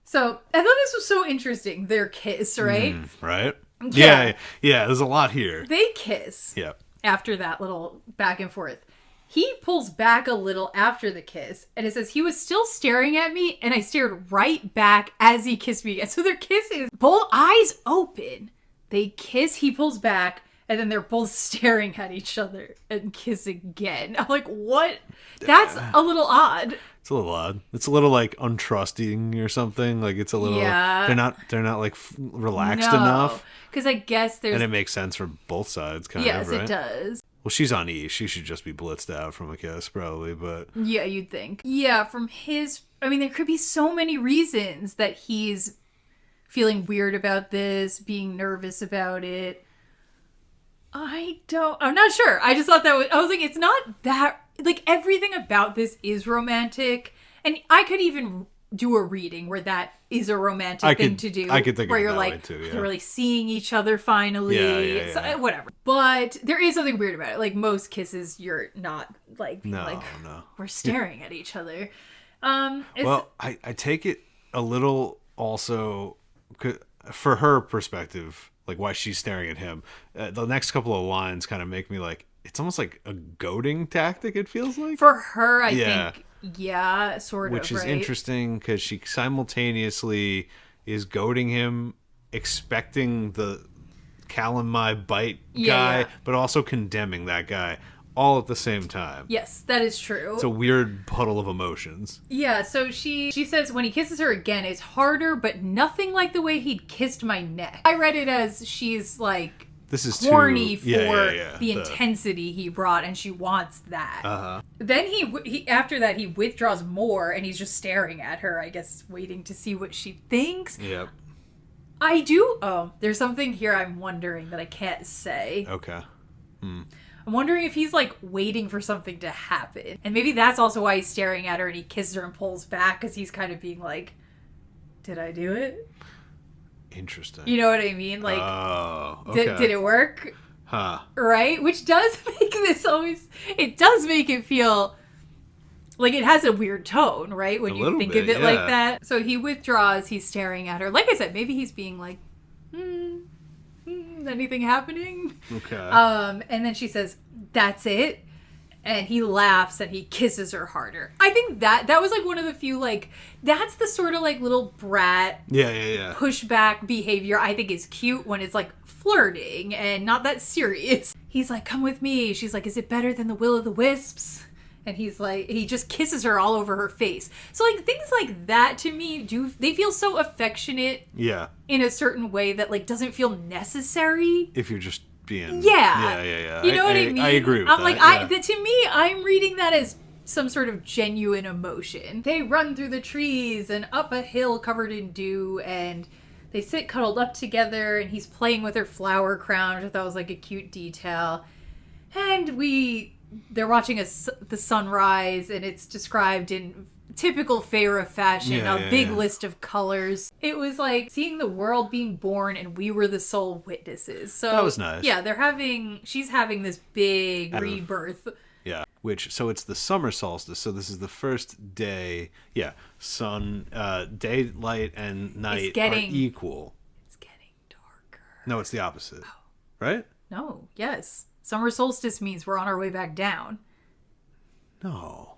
So, I thought this was so interesting, their kiss, right? Right? Yeah, there's a lot here. They kiss. Yeah. After that little back and forth. He pulls back a little after the kiss, and it says, he was still staring at me, and I stared right back as he kissed me. And so their kiss is both eyes open. They kiss, he pulls back, and then they're both staring at each other and kiss again. I'm like, what? That's a little odd. It's a little odd. It's a little like untrusting or something. Like it's a little. Yeah. They're not like relaxed enough. Because I guess there's. And it makes sense for both sides, kind of. Yes, it does. Well, she's on E. She should just be blitzed out from a kiss, probably. But yeah, you'd think. Yeah, from his. I mean, there could be so many reasons that he's feeling weird about this, being nervous about it. I'm not sure. I just thought I was like, it's not that, like, everything about this is romantic. And I could even do a reading where that is a romantic thing to do. I could think where of you're that like, way too, yeah. They're really seeing each other finally. Yeah. So, whatever. But there is something weird about it. Like, most kisses, you're not, like, no. We're staring at each other. Well, I take it a little also, for her perspective, like why she's staring at him. The next couple of lines kind of make me like, it's almost like a goading tactic, it feels like. For her, I think, sort of, which is interesting because she simultaneously is goading him, expecting the Calamai bite guy, but also condemning that guy. All at the same time. Yes, that is true. It's a weird puddle of emotions. Yeah, so she says when he kisses her again, it's harder, but nothing like the way he'd kissed my neck. I read it as she's like this is horny for the intensity he brought, and she wants that. Uh-huh. Then he after that he withdraws more, and he's just staring at her, I guess, waiting to see what she thinks. Yep. There's something here I'm wondering that I can't say. Okay. I'm wondering if he's, like, waiting for something to happen. And maybe that's also why he's staring at her and he kisses her and pulls back, because he's kind of being like, did I do it? Interesting. You know what I mean? Like, okay. Did it work? Huh. Right? Which does make this always... It does make it feel... Like, it has a weird tone, right? When you think of it like that. So he withdraws, he's staring at her. Like I said, maybe he's being like, anything happening? Okay. And then she says, that's it. And he laughs and he kisses her harder. I think that was like one of the few, like, that's the sort of like little brat pushback behavior I think is cute when it's like flirting and not that serious. He's like, come with me. She's like, is it better than the Will-o'-the-Wisps? And he's like, he just kisses her all over her face. So, like, things like that to me, they feel so affectionate. Yeah. In a certain way that, like, doesn't feel necessary. If you're just being... Yeah. Yeah. You know what I mean? I agree with that. I'm like, to me, I'm reading that as some sort of genuine emotion. They run through the trees and up a hill covered in dew, and they sit cuddled up together, and he's playing with her flower crown, which I thought was like a cute detail. And they're watching the sunrise, and it's described in typical Feyre fashion, a big list of colors. It was like seeing the world being born, and we were the sole witnesses. So that was nice. Yeah, she's having this big rebirth. Yeah, so it's the summer solstice. So this is the first day. Yeah, daylight and night are equal. It's getting darker. No, it's the opposite. Oh. Right? No, yes. Summer solstice means we're on our way back down. No.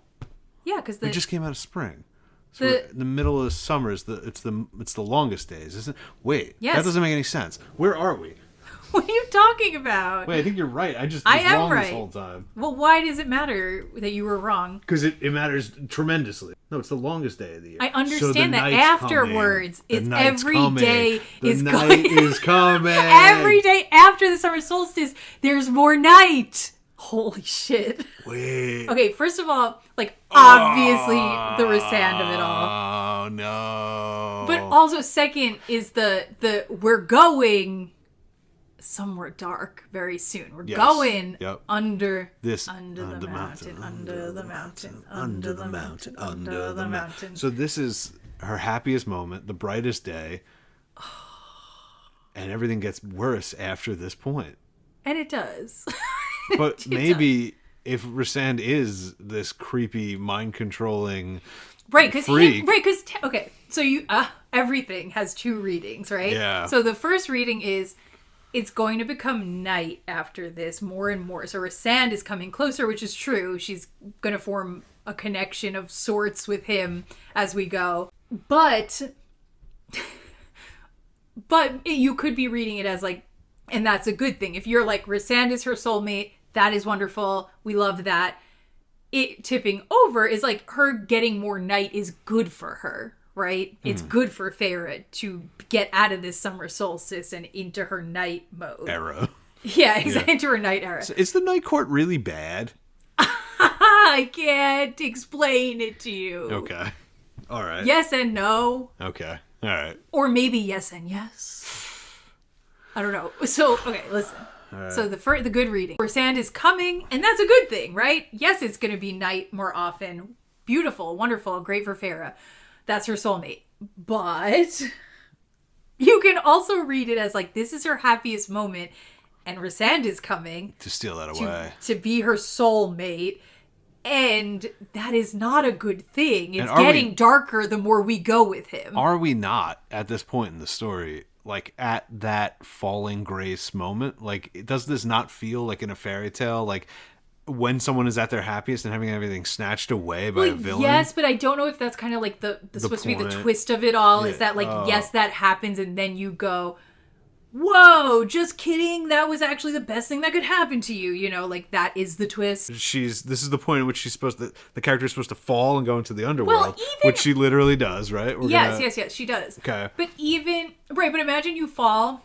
Yeah, because we just came out of spring. So we're in the middle of summer it's the longest days, isn't it? Wait, that doesn't make any sense. Where are we? What are you talking about? Wait, I think you're right. I was wrong this whole time. Well, why does it matter that you were wrong? Because it matters tremendously. No, it's the longest day of the year. I understand that afterwards, every day is coming. The night is coming. Every day after the summer solstice, there's more night. Holy shit. Wait. Okay, first of all, obviously the Rhysand of it all. Oh, no. But also, second is the we're going somewhere dark very soon. We're going under the mountain, under the mountain, under the mountain, under the mountain. So this is her happiest moment, the brightest day. And everything gets worse after this point. And it does. But maybe if Rhysand is this creepy, mind-controlling freak. Okay, so everything has two readings, right? Yeah. So the first reading is, it's going to become night after this more and more. So Rhysand is coming closer, which is true. She's going to form a connection of sorts with him as we go. But you could be reading it as and that's a good thing. If you're Rhysand is her soulmate, that is wonderful. We love that. It tipping over is her getting more night is good for her, right? It's good for Feyre to get out of this summer solstice and into her night mode. Era. Yeah, exactly. Into her night era. So is the night court really bad? I can't explain it to you. Okay. All right. Yes and no. Okay. All right. Or maybe yes and yes. I don't know. So, okay, listen. Right. So the good reading. Rhysand is coming, and that's a good thing, right? Yes, it's going to be night more often. Beautiful, wonderful, great for Feyre. That's her soulmate. But you can also read it as this is her happiest moment, and Rhysand is coming to steal that away. To be her soulmate. And that is not a good thing. It's getting darker the more we go with him. Are we not, at this point in the story, at that falling grace moment? Does this not feel like in a fairy tale? When someone is at their happiest and having everything snatched away by a villain? Yes, but I don't know if that's kind of the supposed to be the twist of it all. Yeah. Is that yes, that happens, and then you go, whoa, just kidding, that was actually the best thing that could happen to you, that is the twist. This is the point in which the character is supposed to fall and go into the underworld, which she literally does, right? Yes, she does. Okay. But but imagine you fall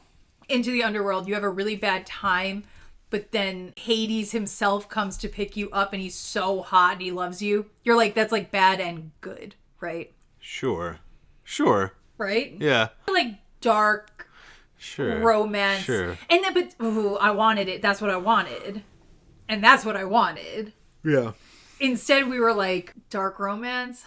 into the underworld, you have a really bad time, but then Hades himself comes to pick you up, and he's so hot and he loves you. You're that's bad and good, right? Sure. Right? Yeah. Dark, sure, romance, sure, and then I wanted it. That's what I wanted, and that's what I wanted. Yeah. Instead, we were dark romance,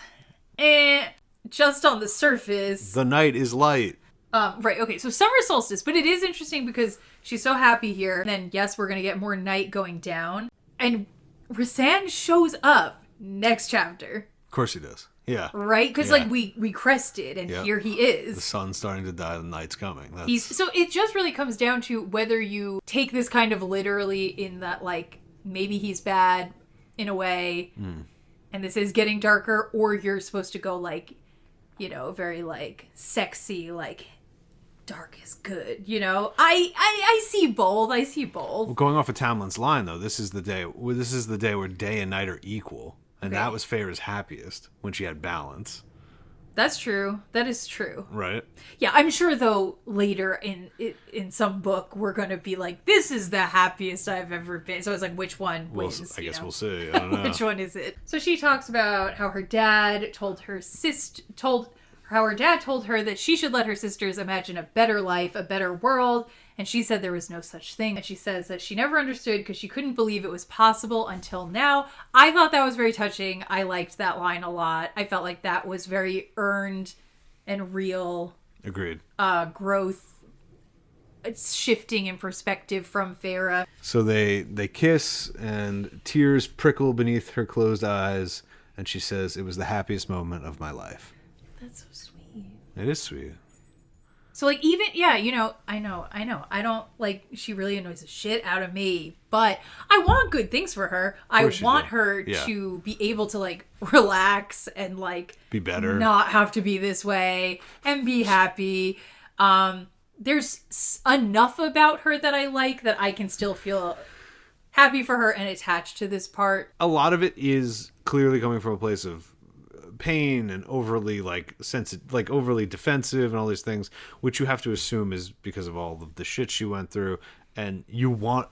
just on the surface. The night is light. Right. Okay. So summer solstice, but it is interesting because she's so happy here. And then yes, we're gonna get more night going down, and Rhysand shows up next chapter. Of course he does. Yeah. Right? Because, we crested, and here he is. The sun's starting to die, the night's coming. So it just really comes down to whether you take this kind of literally in that, maybe he's bad in a way, and this is getting darker, or you're supposed to go, very, sexy, dark is good, I see both. Well, going off of Tamlin's line, though, this is the day where day and night are equal. And that was Feyre's happiest, when she had balance. That's true. That is true. Right. Yeah, I'm sure though later in some book we're going to be like, this is the happiest I've ever been. So it's like, which one wins? I guess we'll see. I don't know. Which one is it? So she talks about how her dad told her that she should let her sisters imagine a better life, a better world, and she said there was no such thing. And she says that she never understood because she couldn't believe it was possible until now. I thought that was very touching. I liked that line a lot. I felt like that was very earned and real. Agreed. Growth. It's shifting in perspective from Feyre. So they kiss and tears prickle beneath her closed eyes, and she says, "It was the happiest moment of my life." That's so sweet. It is sweet. So, like, even, yeah, you know, I know. I don't, like, she really annoys the shit out of me, but I want good things for her. I want her to be able to, like, relax and, like, be better, not have to be this way and be happy. There's enough about her that I like that I can still feel happy for her and attached to this part. A lot of it is clearly coming from a place of pain and overly overly defensive and all these things, which you have to assume is because of all of the shit she went through, and you want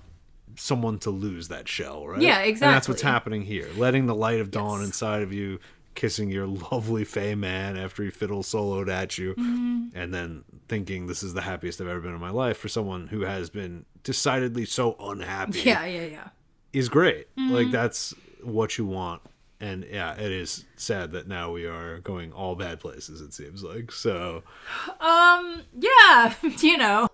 someone to lose that shell, right? Yeah, exactly. And that's what's happening here. Letting the light of dawn inside of you, kissing your lovely Fae man after he fiddle soloed at you, and then thinking this is the happiest I've ever been in my life for someone who has been decidedly so unhappy. Yeah. Is great. Like, that's what you want. And yeah, it is sad that now we are going all bad places, it seems like. So yeah, you know,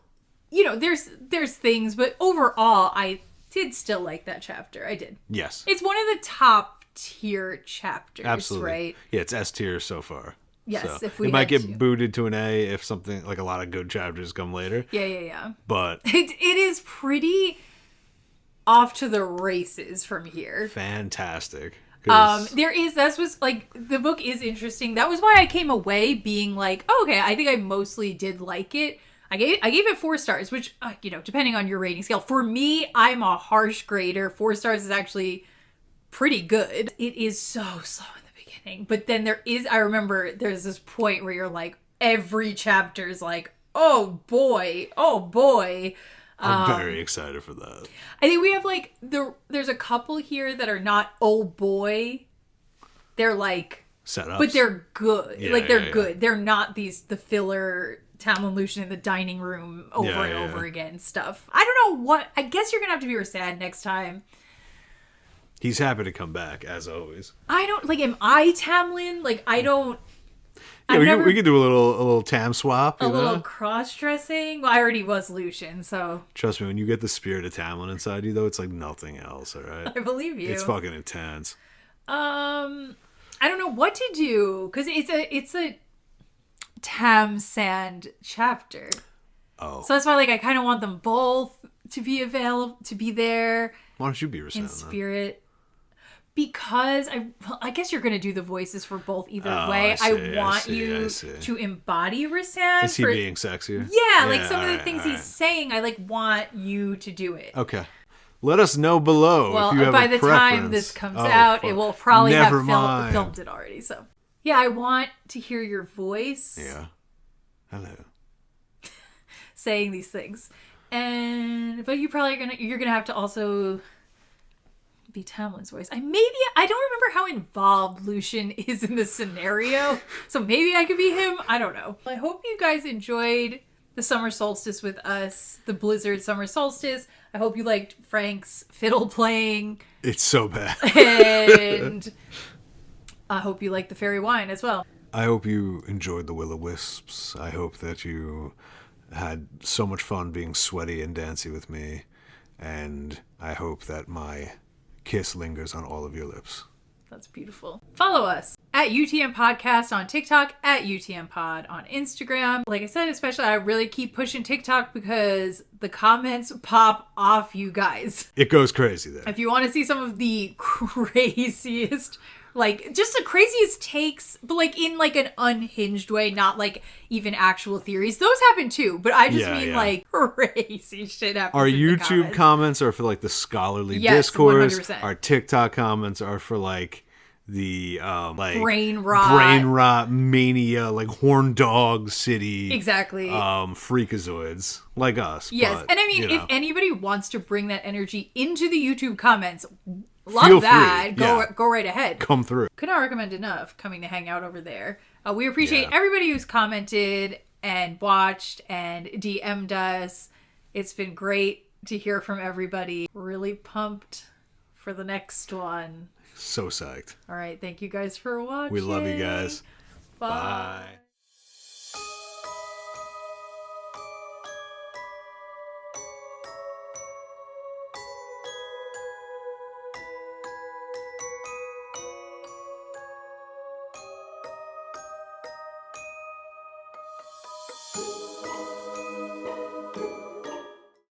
there's things, but overall I did still like that chapter. I did. Yes. It's one of the top tier chapters. Absolutely. Right? Yeah, it's S tier so far. Yes, so if we it might get booted to an A if something like a lot of good chapters come later. Yeah. But it is pretty off to the races from here. Fantastic. That's was like, the book is interesting. That was why I came away being like, oh, okay, I think I mostly did like it. I gave it 4 stars, which, depending on your rating scale. For me, I'm a harsh grader. 4 stars is actually pretty good. It is so slow in the beginning. But then I remember there's this point where you're like, every chapter is like, oh boy. I'm very excited for that. I think we have like there's a couple here that are not oh boy. They're like setups, but they're good. They're good. They're not the filler Tamlin and Lucien in the dining room over and over again stuff. I don't know what. I guess you're gonna have to be Rhysand next time. He's happy to come back as always. I don't like. Am I Tamlin? Like, I don't. Yeah, we could do a little Tam swap. A little cross-dressing. Well, I already was Lucien, so... Trust me, when you get the spirit of Tamlin inside you, though, it's like nothing else, all right? I believe you. It's fucking intense. I don't know what to do, because it's a Tam Sand chapter. Oh. So that's why, like, I kind of want them both to be available, to be there. Why don't you be Rhysand, in spirit? Because I guess you're going to do the voices for both either way. I want you to embody Rhysand. Is he being sexier? Yeah, like some of the things he's saying, I like want you to do it. Okay. Let us know below if you have by a the preference. time this comes out, it will probably have mind. filmed it already. So yeah, I want to hear your voice. Yeah. Hello. Saying these things. But you're gonna have to also be Tamlin's voice. I don't remember how involved Lucien is in this scenario, so maybe I could be him. I don't know. I hope you guys enjoyed the summer solstice with us, the Blizzard summer solstice. I hope you liked Frank's fiddle playing. It's so bad. And I hope you liked the fairy wine as well. I hope you enjoyed the will-o-wisps. I hope that you had so much fun being sweaty and dancy with me, and I hope that my kiss lingers on all of your lips. That's beautiful. Follow us at UTM Podcast on TikTok, at UTM Pod on Instagram. Like I said, especially I really keep pushing TikTok because the comments pop off, you guys. It goes crazy there. If you want to see some of the craziest, like just the craziest takes, but like in like an unhinged way, not like even actual theories. Those happen too, but I just mean like crazy shit happens. Our YouTube comments are for like the scholarly discourse. 100%. Our TikTok comments are for like the brain rot mania, like horn dog city, exactly, freakazoids like us. Yes, but, and I mean, if anybody wants to bring that energy into the YouTube comments, love Feel that. free. Go right ahead. Come through. Could not recommend enough coming to hang out over there. We appreciate everybody who's commented and watched and DM'd us. It's been great to hear from everybody. Really pumped for the next one. So psyched. All right. Thank you guys for watching. We love you guys. Bye. Bye.